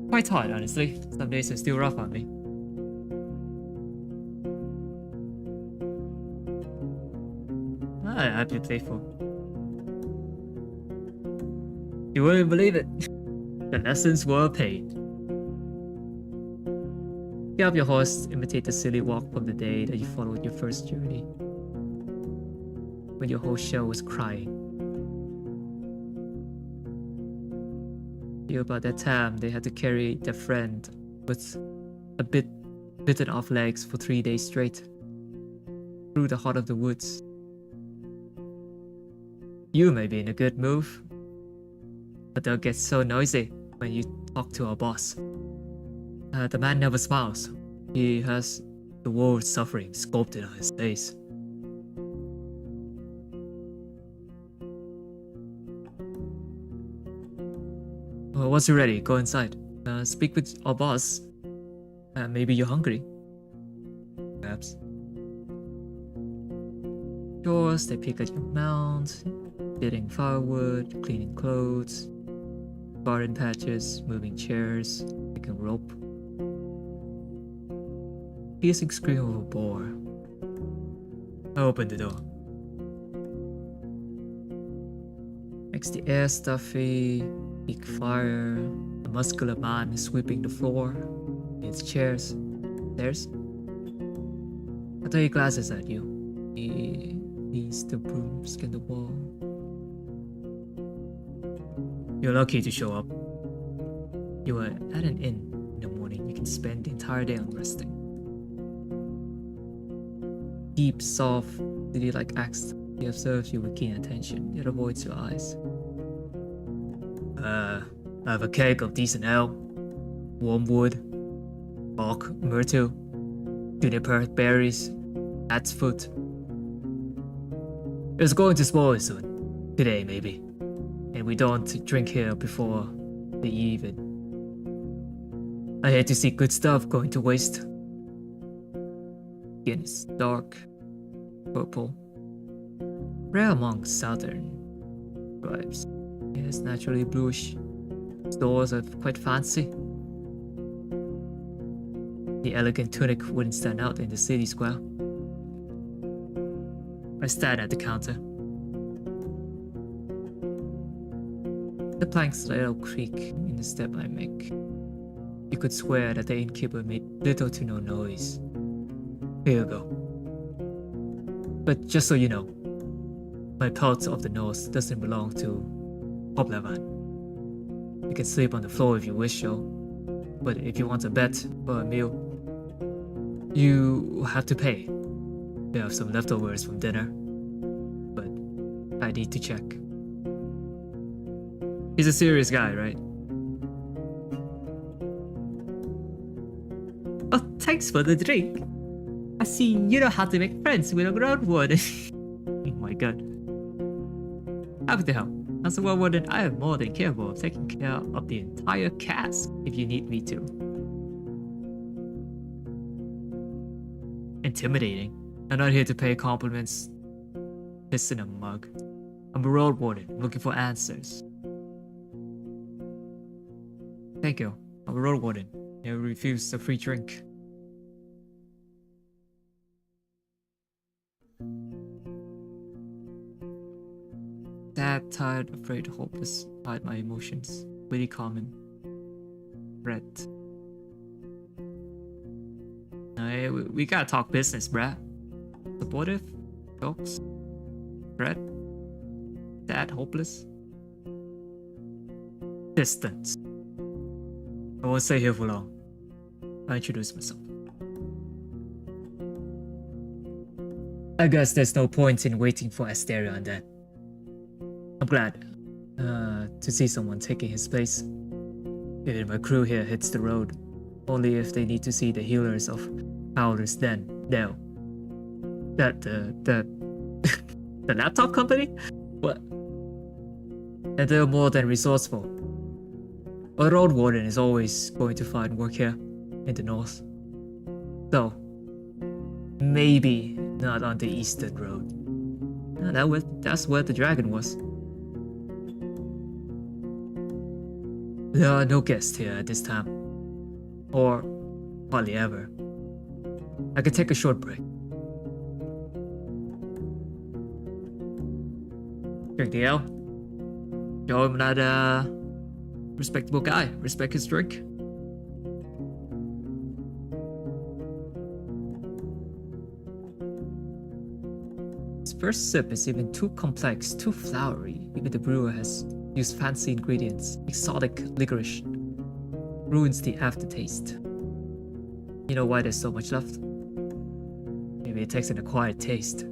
Quite hard, honestly. Some days are still rough on me. I'd be playful. You wouldn't believe it. The lessons were paid. Get up your horse, imitate the silly walk from the day that you followed your first journey. When your whole shell was crying. You about that time they had to carry their friend with a bitten off legs for 3 days straight. Through the heart of the woods. You may be in a good mood, but they'll get so noisy when you talk to our boss. The man never smiles. He has the world's suffering sculpted on his face. Well, once you're ready, go inside. Speak with our boss. Maybe you're hungry. Perhaps. Chores, they pick at your mount, getting firewood, cleaning clothes, garden patches, moving chairs, picking rope. Piercing scream of a boar. I opened the door. Makes the air stuffy, big fire, a muscular man is sweeping the floor, needs chairs. Stairs? I throw your glasses at you. He leans the broomstick in the wall. You're lucky to show up. You were at an inn in the morning. You can spend the entire day on resting. Deep, soft, city-like accent. He observes you with keen attention, yet avoids your eyes. I have a keg of decent ale, wormwood, bark, myrtle, juniper berries, cat's foot. It's going to spoil soon. Today, maybe. And we don't drink here before the even. I hate to see good stuff going to waste. Skin is dark, purple. Rare among southern tribes. It is naturally bluish. Stores are quite fancy. The elegant tunic wouldn't stand out in the city square. I stand at the counter. The planks let out creak in the step I make. You could swear that the innkeeper made little to no noise. Here you go. But just so you know, my pelt of the north doesn't belong to Hoblavan. You can sleep on the floor if you wish, Joe. But if you want a bet or a meal, you have to pay. There are some leftovers from dinner, but I need to check. He's a serious guy, right? Oh, thanks for the drink. I see you know how to make friends with a Roadwarden. Oh my god. Happy to help. As a Roadwarden, I am more than capable of taking care of the entire cast if you need me to. Intimidating. I'm not here to pay compliments. Piss in a mug. I'm a Roadwarden looking for answers. Thank you. I'm a Roadwarden. I refuse a free drink. Sad, tired, afraid, hopeless. Hide my emotions. Really common. Threat. Hey, we gotta talk business, bruh. Supportive? Jokes? Threat? Sad, hopeless? Distance. I won't stay here for long. I'll introduce myself. I guess there's no point in waiting for Asterion then. I'm glad to see someone taking his place. Even my crew here hits the road. Only if they need to see the healers of Howler's Den. No. The laptop company? What? And they're more than resourceful. A Roadwarden is always going to find work here in the north. Though, maybe not on the eastern road. That's where the dragon was. There are no guests here at this time. Or hardly ever. I could take a short break. Drink the ale. Show him that respectable guy. Respect his drink. His first sip is even too complex, too flowery. Even the brewer has used fancy ingredients. Exotic licorice ruins the aftertaste. You know why there's so much left? Maybe it takes an acquired taste.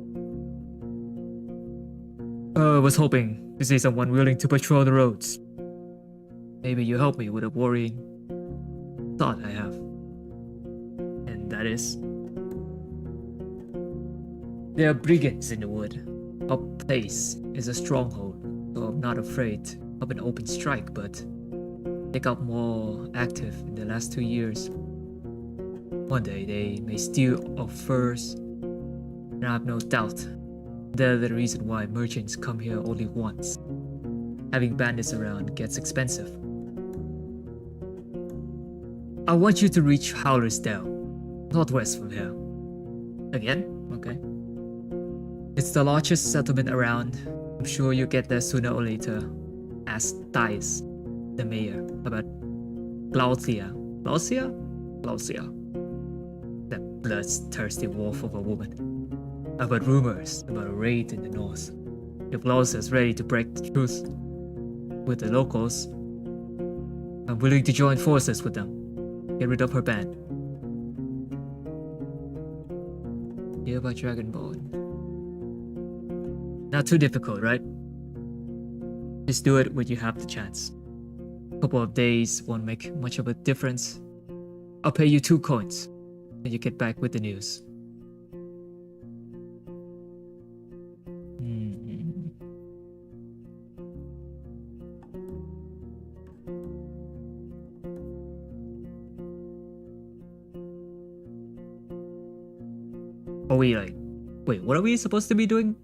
I was hoping to see someone willing to patrol the roads. Maybe you help me with a worrying thought I have. And that is... there are brigands in the wood. Our place is a stronghold, so I'm not afraid of an open strike, but they got more active in the last 2 years. One day they may steal our furs, and I have no doubt they're the reason why merchants come here only once. Having bandits around gets expensive. I want you to reach Howler's Dell, northwest from here. Again? Okay. It's the largest settlement around. I'm sure you'll get there sooner or later. Ask Dias, the mayor, about Glaucia. Glaucia? Glaucia. That bloodthirsty wolf of a woman. I've heard rumors about a raid in the north. If Glaucia's ready to break the truce with the locals, I'm willing to join forces with them. Get rid of her band. Hear about Dragonborn. Not too difficult, right? Just do it when you have the chance. A couple of days won't make much of a difference. I'll pay you 2 coins, and you get back with the news. Are we like... wait, what are we supposed to be doing?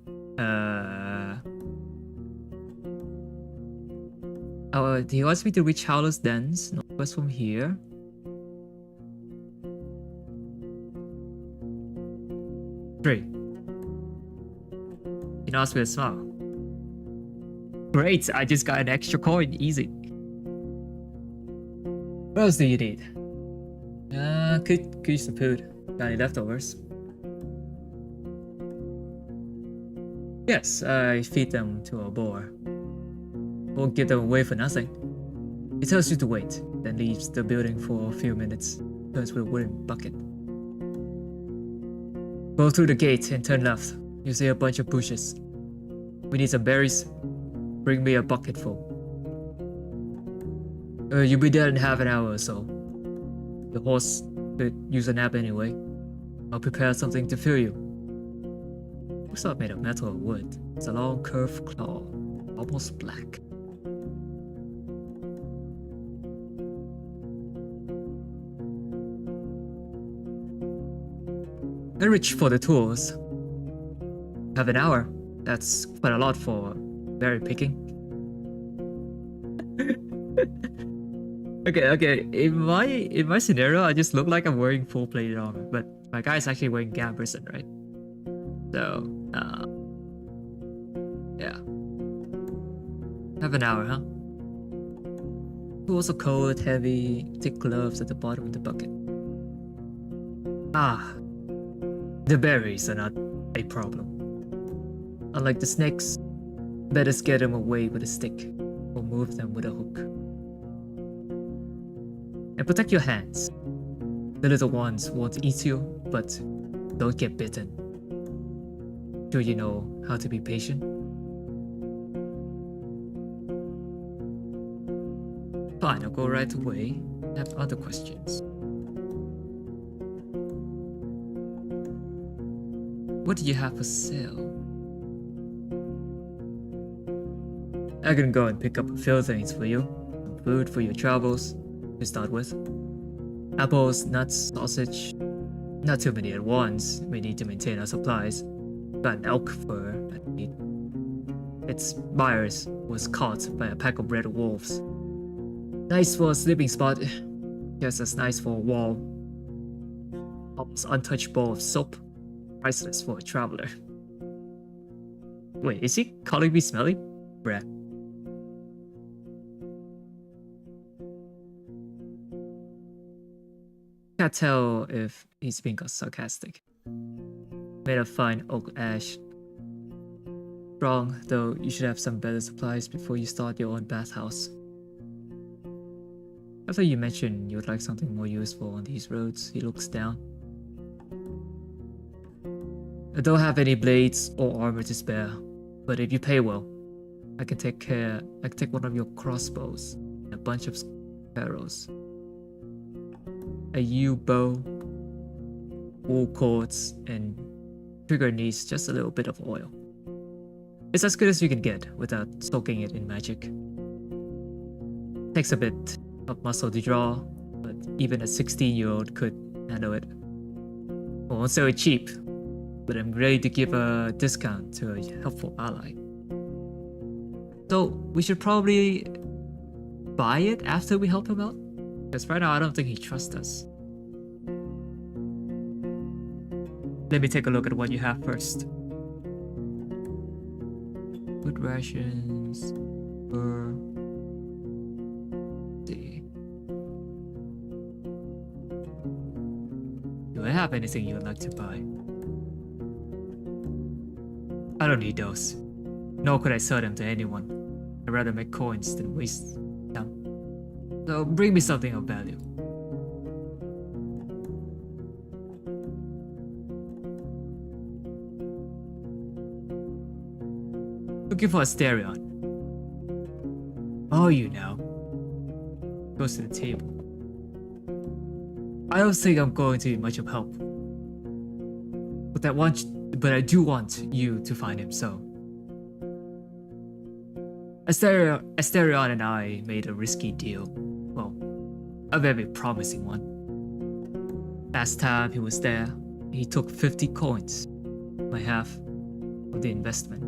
He wants me to reach Howler's Dens, northwest from here. Three. He nods with a smile. Great, I just got an extra coin, easy. What else do you need? Could use some food. Got any leftovers? Yes, I feed them to a boar. Won't give them away for nothing. He tells you to wait, then leaves the building for a few minutes. Turns with a wooden bucket. Go through the gate and turn left. You'll see a bunch of bushes. We need some berries. Bring me a bucket full. You'll be there in half an hour or so. The horse could use a nap anyway. I'll prepare something to fill you. It's not made of metal or wood. It's a long curved claw, almost black. I reach for the tools. Half an hour. That's quite a lot for berry picking. Okay. In my scenario, I just look like I'm wearing full plated armor, but my guy's actually wearing gambeson, right? So, yeah. Half an hour, huh? Tools are cold, heavy, thick gloves at the bottom of the bucket. Ah, the berries are not a problem. Unlike the snakes, better scare them away with a stick or move them with a hook. And protect your hands. The little ones won't eat you, but don't get bitten. Sure you know how to be patient? Fine, I'll go right away. I have other questions. What do you have for sale? I can go and pick up a few things for you. Some food for your travels, to start with. Apples, nuts, sausage. Not too many at once. We need to maintain our supplies. Got an elk fur I need. Its buyers was caught by a pack of red wolves. Nice for a sleeping spot. Just as nice for a wall. Almost untouched bowl of soap. Priceless for a traveler. Wait, is he calling me smelly? Brett. Can't tell if he's being sarcastic. Made of fine oak ash. Strong, though you should have some better supplies before you start your own bathhouse. After you mentioned you would like something more useful on these roads, he looks down. I don't have any blades or armor to spare, but if you pay well, I can take one of your crossbows and a bunch of arrows. A yew bow, wool cords, and trigger needs just a little bit of oil. It's as good as you can get without soaking it in magic. Takes a bit of muscle to draw, but even a 16-year-old could handle it. I won't sell it cheap, but I'm ready to give a discount to a helpful ally. So we should probably buy it after we help him out? Because right now I don't think he trusts us. Let me take a look at what you have first. Food rations, fur. See. Do I have anything you would like to buy? I don't need those. Nor could I sell them to anyone. I'd rather make coins than waste them. So bring me something of value. Looking for a Asterion. Oh, you know. Goes to the table. I don't think I'm going to be much of help. But I do want you to find him, so. Asterion and I made a risky deal. Well, a very promising one. Last time he was there, he took 50 coins, my half of the investment.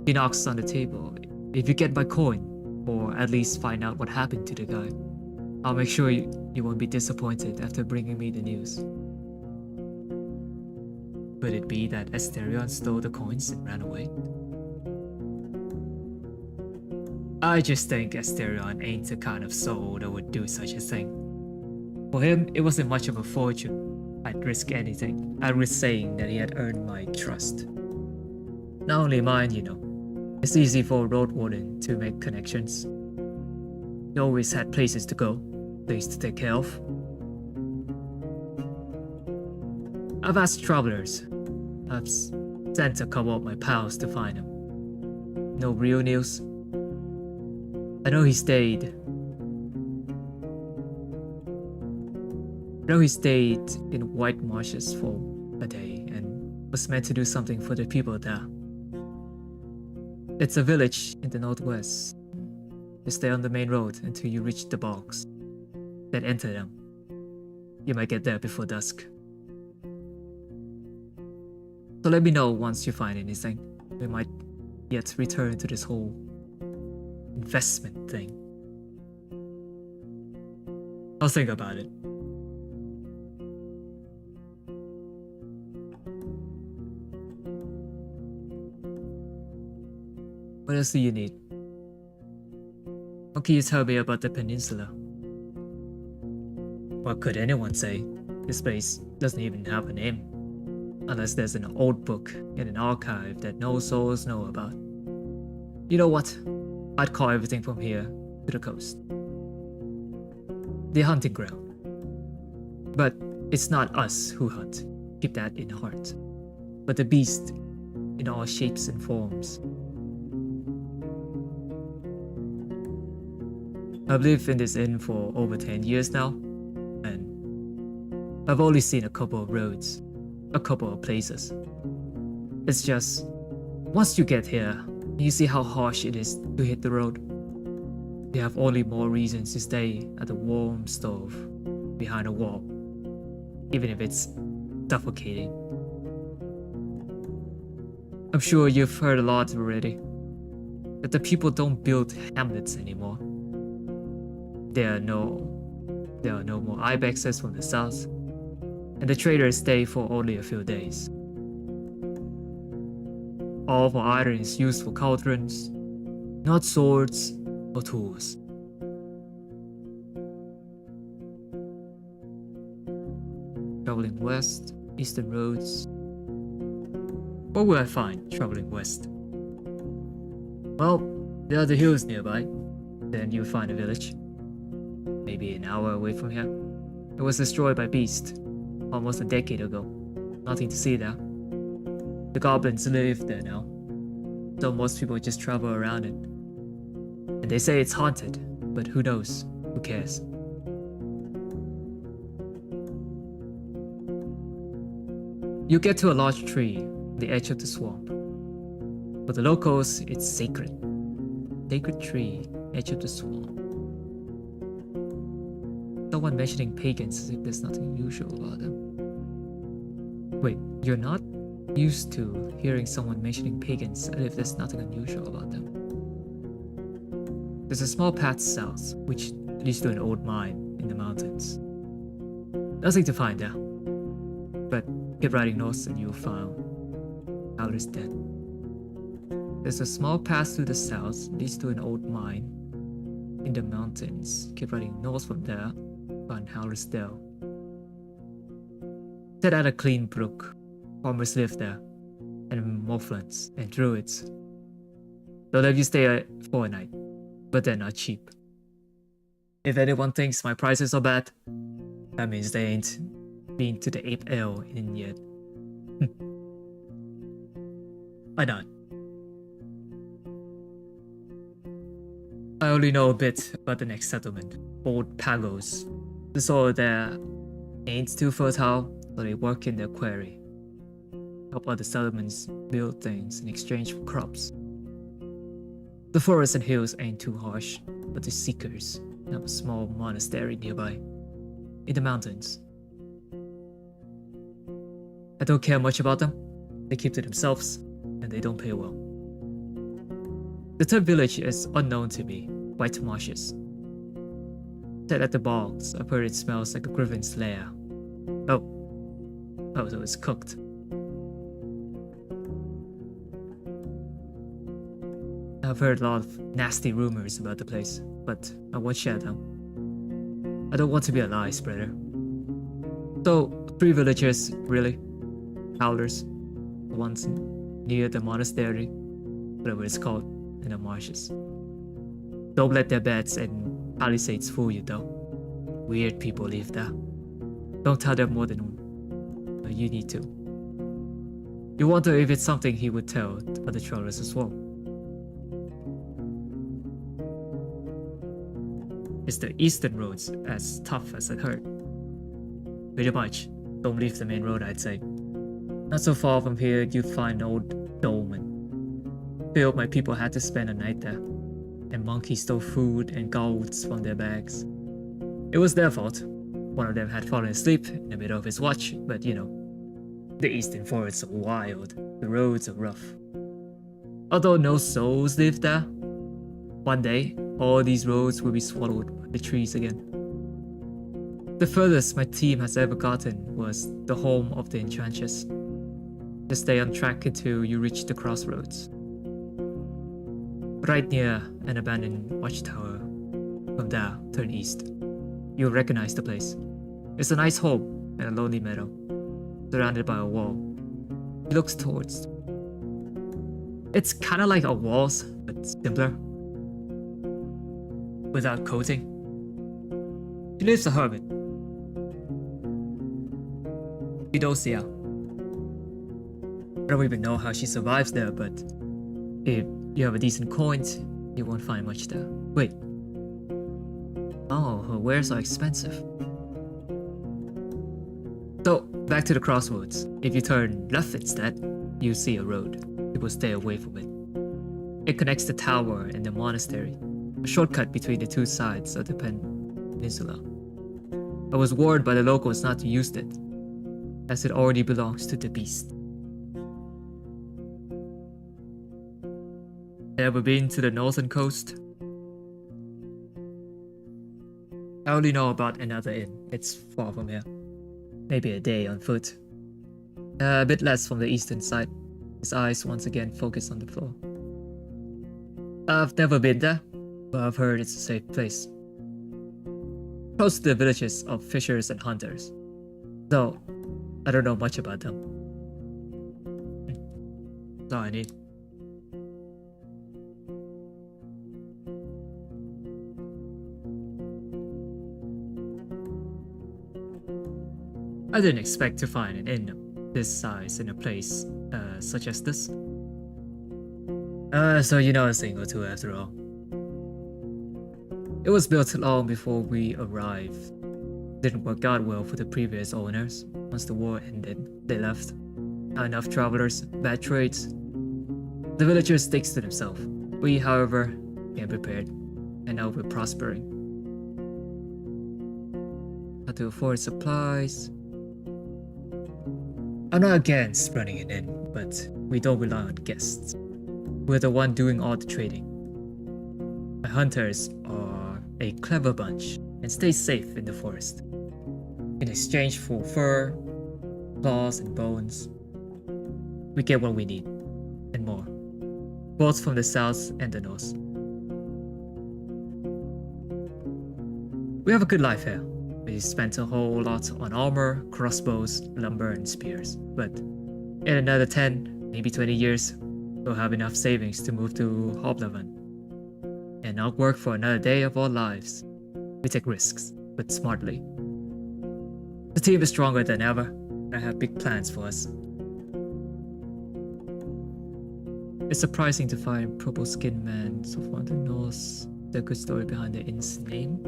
He knocks on the table. If you get my coin, or at least find out what happened to the guy, I'll make sure you won't be disappointed after bringing me the news. Could it be that Asterion stole the coins and ran away? I just think Asterion ain't the kind of soul that would do such a thing. For him, it wasn't much of a fortune. I'd risk anything. I'd risk saying that he had earned my trust. Not only mine, you know. It's easy for a Roadwarden to make connections. He always had places to go, things to take care of. I've asked travelers. I've sent a couple of my pals to find him. No real news. I know he stayed in White Marshes for a day and was meant to do something for the people there. It's a village in the northwest. You stay on the main road until you reach the bogs. Then enter them. You might get there before dusk. So let me know once you find anything. We might yet return to this whole investment thing. I'll think about it. What else do you need? What can you tell me about the peninsula? What could anyone say? This place doesn't even have a name. Unless there's an old book in an archive that no souls know about. You know what? I'd call everything from here to the coast the hunting ground. But it's not us who hunt, keep that in heart, but the beast in all shapes and forms. I've lived in this inn for over 10 years now, and I've only seen a couple of roads, a couple of places. It's just, once you get here, you see how harsh it is to hit the road. You have only more reasons to stay at a warm stove behind a wall, even if it's suffocating. I'm sure you've heard a lot already, that the people don't build hamlets anymore. There are no more ibexes from the south, and the traders stay for only a few days. All for iron is used for cauldrons, not swords or tools. Traveling west, eastern roads. What will I find traveling west? Well, there are the hills nearby. Then you'll find a village. Maybe an hour away from here. It was destroyed by beasts almost a decade ago. Nothing to see there. The goblins live there now, so most people just travel around it. And they say it's haunted, but who knows? Who cares? You get to a large tree on the edge of the swamp. For the locals, it's sacred. Sacred tree, edge of the swamp. Someone mentioning pagans as if there's nothing unusual about them. Wait, you're not used to hearing someone mentioning pagans as if there's nothing unusual about them. There's a small path south, which leads to an old mine in the mountains. Nothing to find there. But keep riding north and you'll find Howler's Den. There's a small path to the south, leads to an old mine in the mountains. Keep riding north from there, find Howler's Den. Set at a clean brook. Farmers live there, and Morphlins and druids. They'll let you stay for a night, but they're not cheap. If anyone thinks my prices are bad, that means they ain't been to the Ape Ale Inn yet. I don't. I only know a bit about the next settlement, Old Pagos. The soil there ain't too fertile, so they work in their quarry. Help other settlements build things in exchange for crops. The forests and hills ain't too harsh, but the Seekers have a small monastery nearby, in the mountains. I don't care much about them. They keep to themselves, and they don't pay well. The third village is unknown to me, White Marshes. Set at the bogs, I've heard it smells like a griffin's lair. Oh, so it's cooked. I've heard a lot of nasty rumors about the place, but I won't share them. I don't want to be a lie spreader. So, 3 villagers, really. Howlers, the ones near the monastery, whatever it's called, in the marshes. Don't let their beds and palisades fool you though. Weird people live there. Don't tell them more than you need to. You wonder if it's something he would tell other travelers as well. It's the eastern roads as tough as I heard. Pretty much. Don't leave the main road, I'd say. Not so far from here, you'd find an old dolmen. Filled my people had to spend a night there, and monkeys stole food and golds from their bags. It was their fault. One of them had fallen asleep in the middle of his watch, but you know, the eastern forests are wild, the roads are rough. Although no souls live there, one day, all these roads will be swallowed by the trees again. The furthest my team has ever gotten was the home of the Entrenchers. Just stay on track until you reach the crossroads. Right near an abandoned watchtower. From there, turn east. You'll recognize the place. It's a nice home in a lonely meadow, surrounded by a wall. He looks towards. It's kinda like a walls, but simpler. Without coating. She lives a hermit. Eudocia. I don't even know how she survives there, but if you have a decent coin, you won't find much there. Wait. Oh, her wares are expensive. So, back to the crossroads. If you turn left instead, you see a road. People stay away from it. It connects the tower and the monastery, a shortcut between the two sides of the peninsula. I was warned by the locals not to use it, as it already belongs to the beast. Ever been to the northern coast? I only know about another inn. It's far from here. Maybe a day on foot. A bit less from the eastern side. His eyes once again focused on the floor. I've never been there, but I've heard it's a safe place. Close to the villages of fishers and hunters. Though, I don't know much about them. That's all I need. I didn't expect to find an inn this size in a place such as this. So you know a thing or two after all. It was built long before we arrived. Didn't work out well for the previous owners. Once the war ended, they left. Not enough travelers, bad trades. The villagers sticks to themselves. We, however, came prepared, and now we're prospering. How to afford supplies. I'm not against running an inn, but we don't rely on guests. We're the one doing all the trading. My hunters are a clever bunch and stay safe in the forest. In exchange for fur, claws, and bones, we get what we need, and more. Both from the south and the north. We have a good life here. We spent a whole lot on armor, crossbows, lumber, and spears. But in another 10, maybe 20 years, we'll have enough savings to move to Hoblavan and not work for another day of our lives. We take risks, but smartly. The team is stronger than ever, and I have big plans for us. It's surprising to find Purple Skin Man so far in the north. The good story behind the inn's name.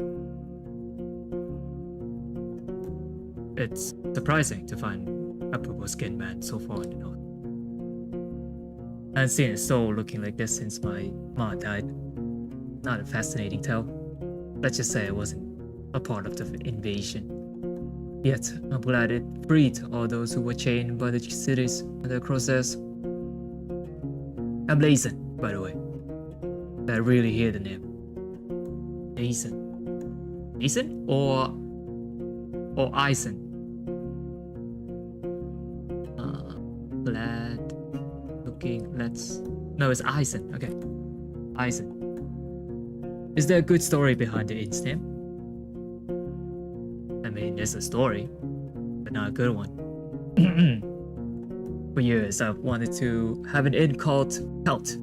It's surprising to find a Purple Skin Man so far in the north. I haven't seen a soul looking like this since my mom died. Not a fascinating tale. Let's just say I wasn't a part of the invasion. Yet, I'm glad it freed all those who were chained by the cities and their crosshairs. I'm Lazen, by the way. I really hear the name. Lazen. Lazen? Or Eisen? Glad looking, no, it's Eisen, okay. Eisen. Is there a good story behind the inn's name? I mean, there's a story, but not a good one. For years, I've wanted to have an inn called Pelt,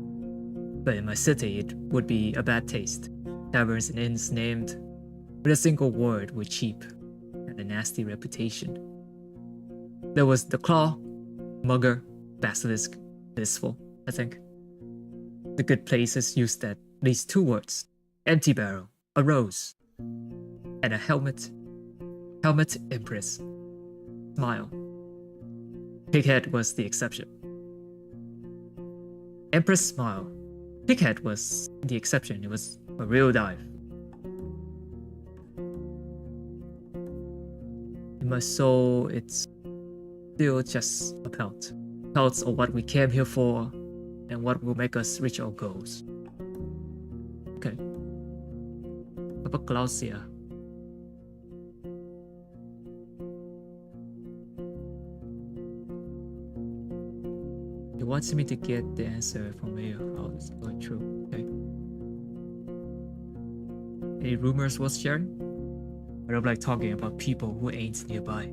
but in my city, it would be a bad taste. Taverns and inns named with a single word were cheap and a nasty reputation. There was the Claw, Mugger, Basilisk, Blissful, I think. The good places used at least 2 words: empty barrel, a rose, and a helmet. Helmet Empress. Smile. Pighead was the exception. Empress Smile. Pighead was the exception. It was a real dive. In my soul, it's still just a pelt. Pelts are what we came here for, and what will make us reach our goals. Okay. Cappadocia. He wants me to get the answer from Mayor how it's going true. Okay. Any rumors worth sharing? I don't like talking about people who ain't nearby.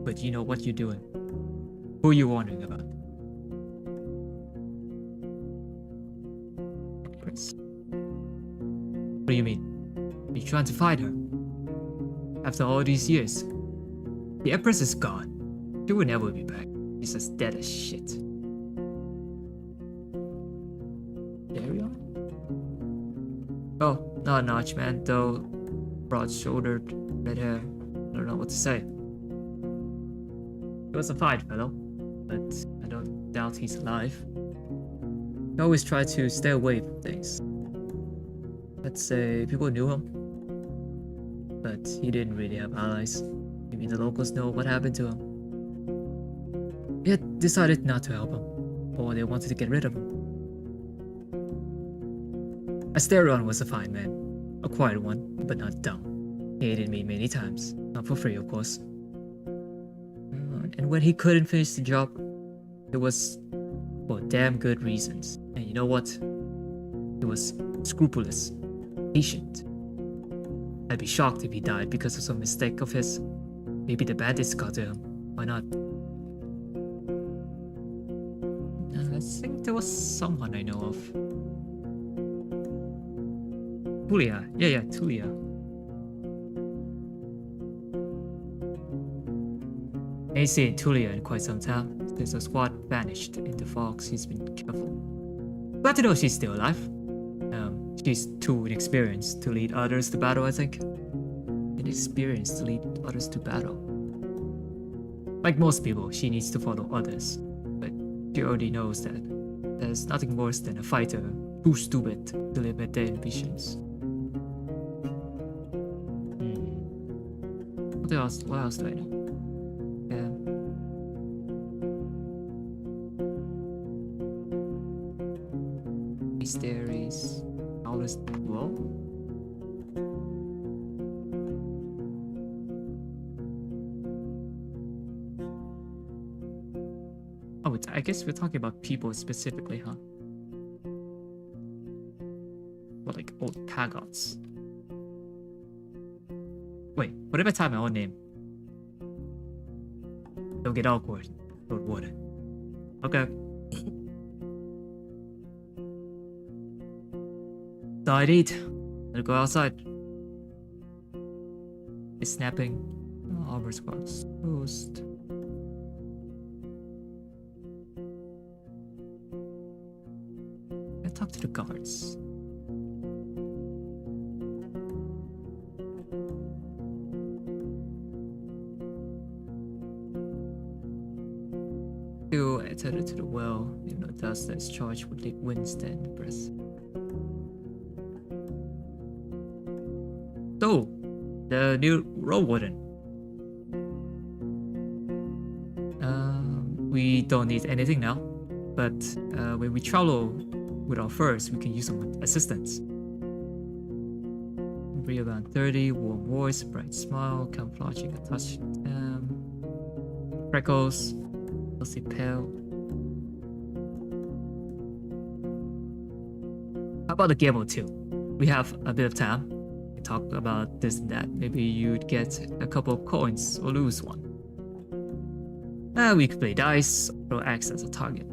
But you know what you're doing. Who are you wondering about? Empress? What do you mean? Are you trying to fight her? After all these years? The Empress is gone. She will never be back. She's as dead as shit. Darion? Oh, not Notch, man, though. Broad-shouldered, red hair. I don't know what to say. It was a fight, fellow, but I don't doubt he's alive. I always try to stay away from things. Let's say people knew him, but he didn't really have allies. Maybe the locals know what happened to him. Yet decided not to help him, or they wanted to get rid of him. Asterion was a fine man, a quiet one, but not dumb. He aided me many times, not for free, of course. And when he couldn't finish the job, it was for damn good reasons. And you know what? He was scrupulous, patient. I'd be shocked if he died because of some mistake of his. Maybe the bandits got to him. Why not? I think there was someone I know of. Tulia. Yeah, Tulia. Ain't seen Tulia in quite some time. Since the squad vanished in the fog, she's been careful. Glad to know she's still alive. She's too inexperienced to lead others to battle, I think. Inexperienced to lead others to battle. Like most people, she needs to follow others. But she already knows that there's nothing worse than a fighter too stupid to limit their ambitions. What else do I know? There is Alice. Well, oh, I guess we're talking about people specifically, huh? Well, like old Pagods. Wait, what if I type my own name? Don't get awkward. Roadwarden. Okay. So I'd eat. I'll go outside. It's snapping. Oh, armor squad's closed. I talk to the guards. Still attended to the well, even though dust that is charged with wind-stand breath. So, the new Roadwarden. We don't need anything now, but when we travel with our furs, we can use some assistance. Real 30, warm voice, bright smile, camouflaging a touch, freckles, healthy pale. How about a game or two? We have a bit of time. Talk about this and that. Maybe you'd get a couple of coins or lose one. We could play dice or axe as a target.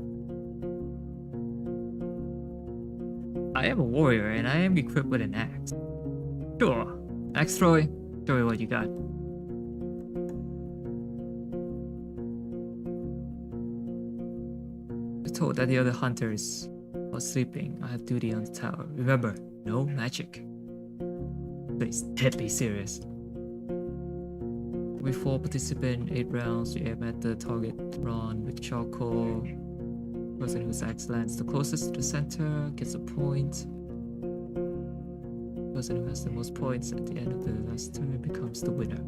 I am a warrior and I am equipped with an axe. Sure. Axe Troy, show me what you got. I told that the other hunters are sleeping. I have duty on the tower. Remember, no magic. It's deadly serious. We 4 participant, 8 rounds. We aim at the target run with charcoal. Person whose axe lands the closest to the center gets a point. Person who has the most points at the end of the last turn becomes the winner.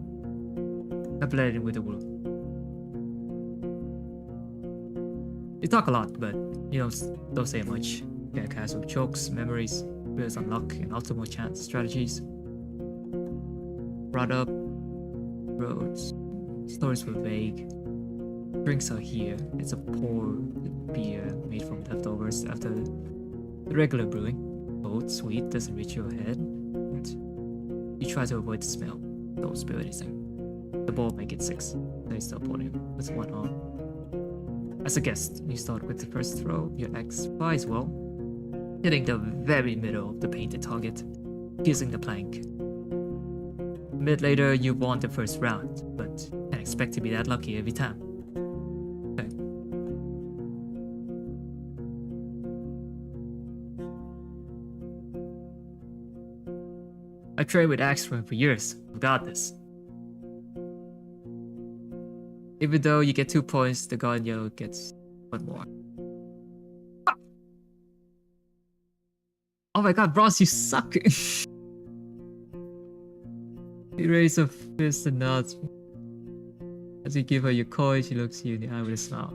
I blended in with the world. You talk a lot, but you don't say much. Get a cast of jokes, memories, builds on luck and optimal chance strategies. Brought up, roads, stories were vague. Drinks are here. It's a poor beer made from leftovers after the regular brewing. Cold, sweet, doesn't reach your head. And you try to avoid the smell. Don't spill anything. The ball may get 6. They still upon him with one arm. As a guest, you start with the first throw. Your axe flies well, hitting the very middle of the painted target, piercing the plank. A minute later, you won the first round, but can't expect to be that lucky every time. Okay. I trained with axe throwing for years. I've got this. Even though you get 2 points, the guard in yellow gets 1 more. Ah! Oh my god, Bronze, you suck! He raised a fist and nods. As you give her your coin, she looks you in the eye with a smile.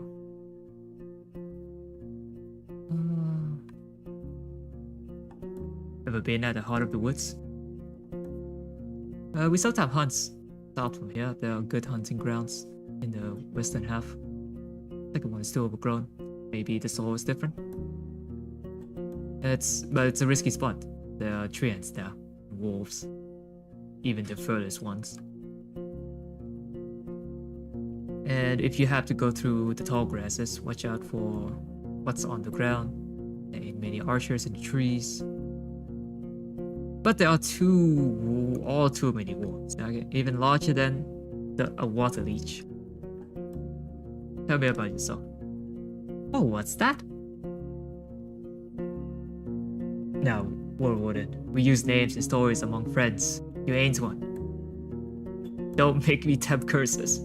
Ever been at the heart of the woods? We sometimes hunt south from here. There are good hunting grounds in the western half. Second one is still overgrown. Maybe the soil is different. But it's a risky spot. There are treants there, wolves, even the furthest ones. And if you have to go through the tall grasses, watch out for what's on the ground. There ain't many archers in the trees. But there are too many wolves, okay? Even larger than a water leech. Tell me about yourself. Oh, what's that? Now, Roadwarden, we use names and stories among friends. You ain't one. Don't make me tempt curses.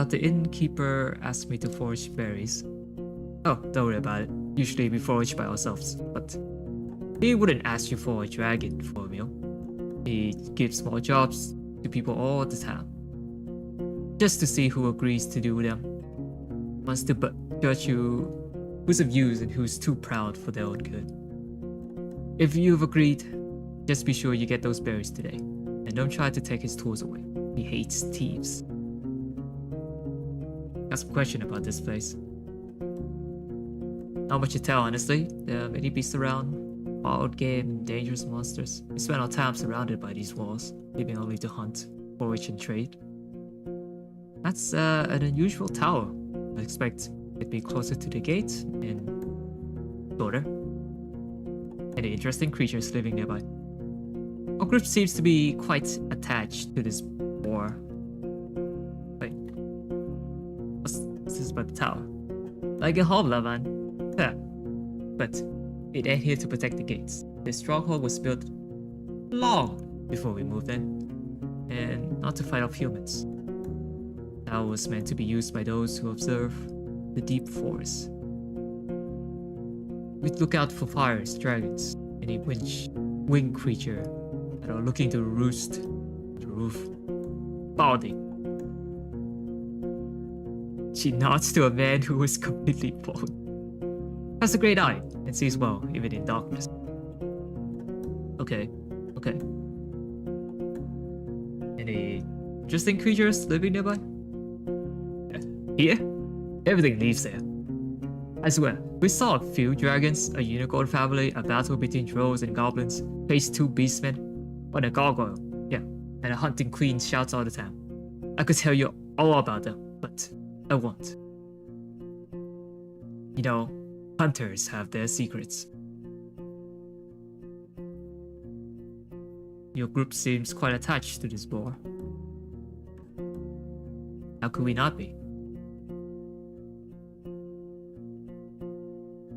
The innkeeper asked me to forage berries. Oh, don't worry about it. Usually we forage by ourselves, but he wouldn't ask you for a dragon for a meal. He gives small jobs to people all the time, just to see who agrees to do them. Wants to judge you who's of use and who's too proud for their own good. If you've agreed, just be sure you get those berries today, and don't try to take his tools away. He hates thieves. Got some question about this place. Not much to tell, honestly. There are many beasts around, wild game, and dangerous monsters. We spend our time surrounded by these walls, leaving only to hunt, forage, and trade. That's an unusual tower. I expect it to be closer to the gate and shorter. Any interesting creatures living nearby. Our group seems to be quite attached to this boar. Wait, what's this about the tower? Like a hobbler, man. Yeah, but it ain't here to protect the gates. This stronghold was built long before we moved in, and not to fight off humans. The tower was meant to be used by those who observe the deep forest. We'd look out for fires, dragons, any winged creature that are looking to roost on the roof. Balding. She nods to a man who is completely bald. Has a great eye and sees well, even in darkness. Okay. Any interesting creatures living nearby? Here? Everything lives there. I swear, we saw a few dragons, a unicorn family, a battle between trolls and goblins, faced 2 beastmen, and a gargoyle. Yeah, and a hunting queen shouts all the time. I could tell you all about them, but I won't. You know, hunters have their secrets. Your group seems quite attached to this boar. How could we not be?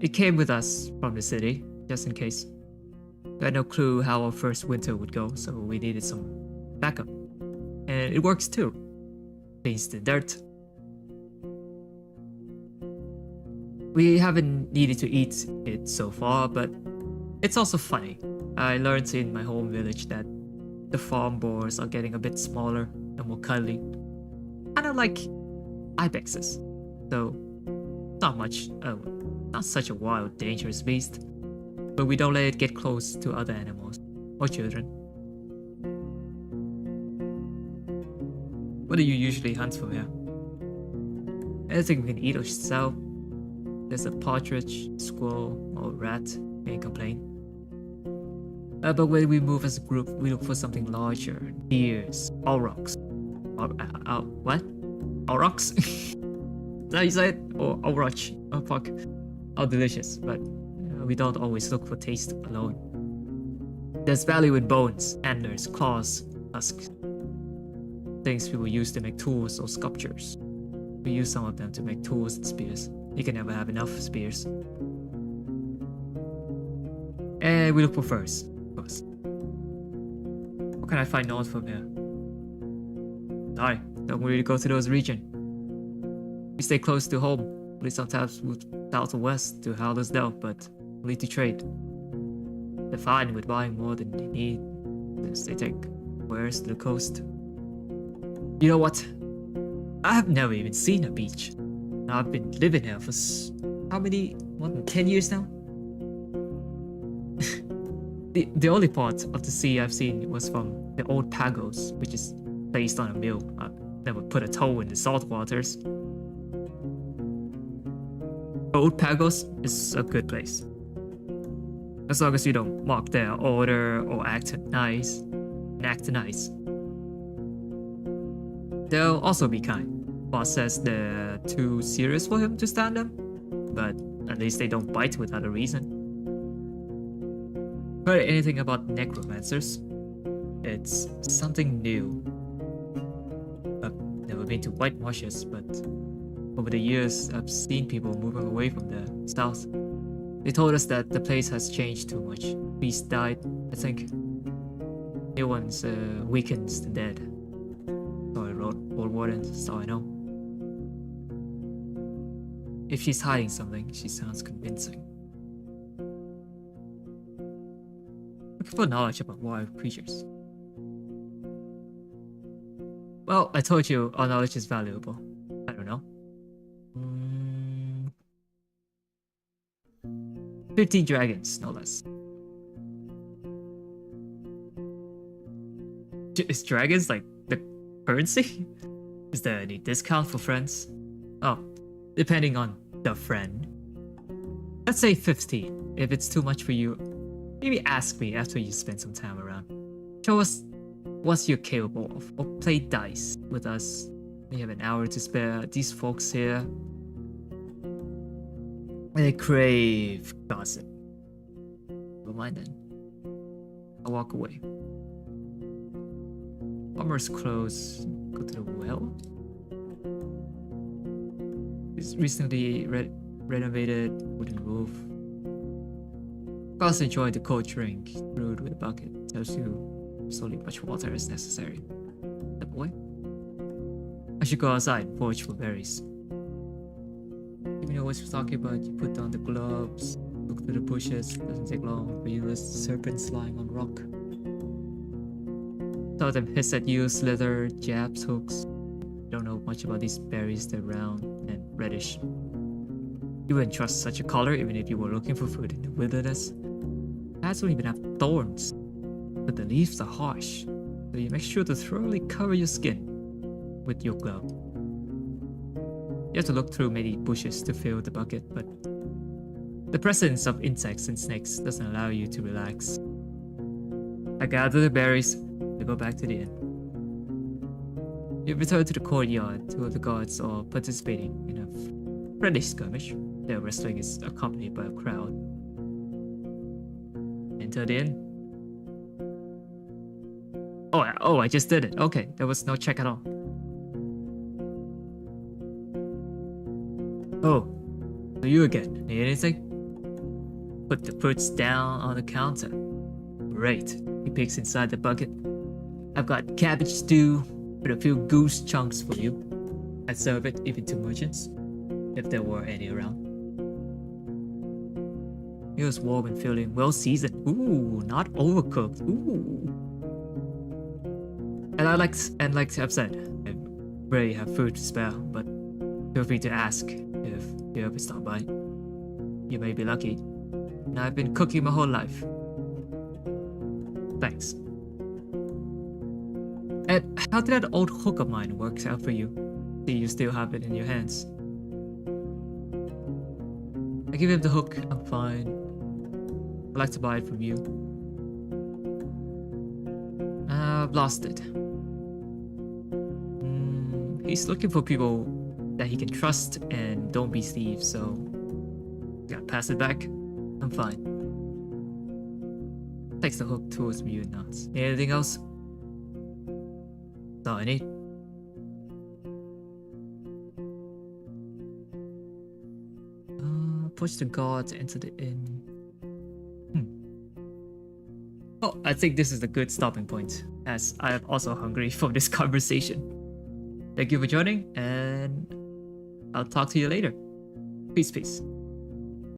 It came with us from the city, just in case. We had no clue how our first winter would go, so we needed some backup. And it works too. Cleans the dirt. We haven't needed to eat it so far, but it's also funny. I learned in my home village that the farm boars are getting a bit smaller and more cuddly. Kinda like ibexes. So, not such a wild, dangerous beast, but we don't let it get close to other animals or children. What do you usually hunt from here? Anything we can eat or sell. There's a partridge, squirrel, or rat, can't complain. But when we move as a group, we look for something larger, deers, aurochs. What? Aurochs? Is that how you say it? Or auroch? Oh fuck. Oh, delicious, but we don't always look for taste alone. There's value in bones, antlers, claws, husks. Things we will use to make tools or sculptures. We use some of them to make tools and spears. You can never have enough spears. And we look for furs, of course. What can I find north from here? Sorry, don't really go to those regions. We stay close to home. We sometimes move south or west to Haldersdale, but only to trade. They're fine with buying more than they need, since they take wares to the coast. You know what? I have never even seen a beach. I've been living here for how many? More than 10 years now? the only part of the sea I've seen was from the old pagos, which is placed on a mill. I've never put a toe in the salt waters. Old Pagos is a good place. As long as you don't mock their order or act nice. They'll also be kind. Boss says they're too serious for him to stand them, but at least they don't bite without a reason. Heard anything about necromancers? It's something new. I've never been to White Marshes, but over the years I've seen people moving away from the south. They told us that the place has changed too much. Beast died, I think. New ones weakens the dead. Sorry, Roadwarden, so I know. If she's hiding something, she sounds convincing. Looking for knowledge about wild creatures. Well, I told you our knowledge is valuable. I don't know. 15 dragons, no less. Is dragons like the currency? Is there any discount for friends? Oh, depending on the friend. Let's say 15. If it's too much for you, maybe ask me after you spend some time around. Show us what you're capable of, or play dice with us. We have an hour to spare. These folks here, they crave gossip. Never mind then. I'll walk away. Farmer's clothes. Go to the well. It's recently renovated wooden roof. Guys enjoy the cold drink brewed with a bucket. Tells you slowly much water is necessary. The boy? I should go outside, forage for berries. You know what you're talking about. You put down the gloves, look through the bushes. Doesn't take long, but you list serpents lying on rock. Some of them hiss at you, slither, jabs, hooks. Don't know much about these berries. They're round and reddish. You wouldn't trust such a color even if you were looking for food in the wilderness. Plants don't even have thorns, but the leaves are harsh, so you make sure to thoroughly cover your skin with your glove. You have to look through many bushes to fill the bucket, but the presence of insects and snakes doesn't allow you to relax. I gather the berries to go back to the inn. You return to the courtyard. Two of the guards are participating in a friendly skirmish. Their wrestling is accompanied by a crowd. Enter the inn. Oh, I just did it. Okay, there was no check at all. Oh, so you again. Need anything? Put the fruits down on the counter. Great. He peeks inside the bucket. I've got cabbage stew with a few goose chunks for you. I'd serve it even to merchants, if there were any around. It was warm and filling, well seasoned. Ooh, not overcooked. Ooh. And like I've said, I rarely have food to spare, but feel free to ask if you ever stop by. You may be lucky. And I've been cooking my whole life. Thanks. And how did that old hook of mine work out for you? See, you still have it in your hands. I give him the hook. I'm fine. I'd like to buy it from you. I've lost it. He's looking for people that he can trust and don't be thieves, so gotta pass it back. I'm fine. Takes the hook towards me and nods. Anything else? That's all I need. Push the guards into the inn. Oh, I think this is a good stopping point, as I am also hungry for this conversation. Thank you for joining, and I'll talk to you later. Peace, peace.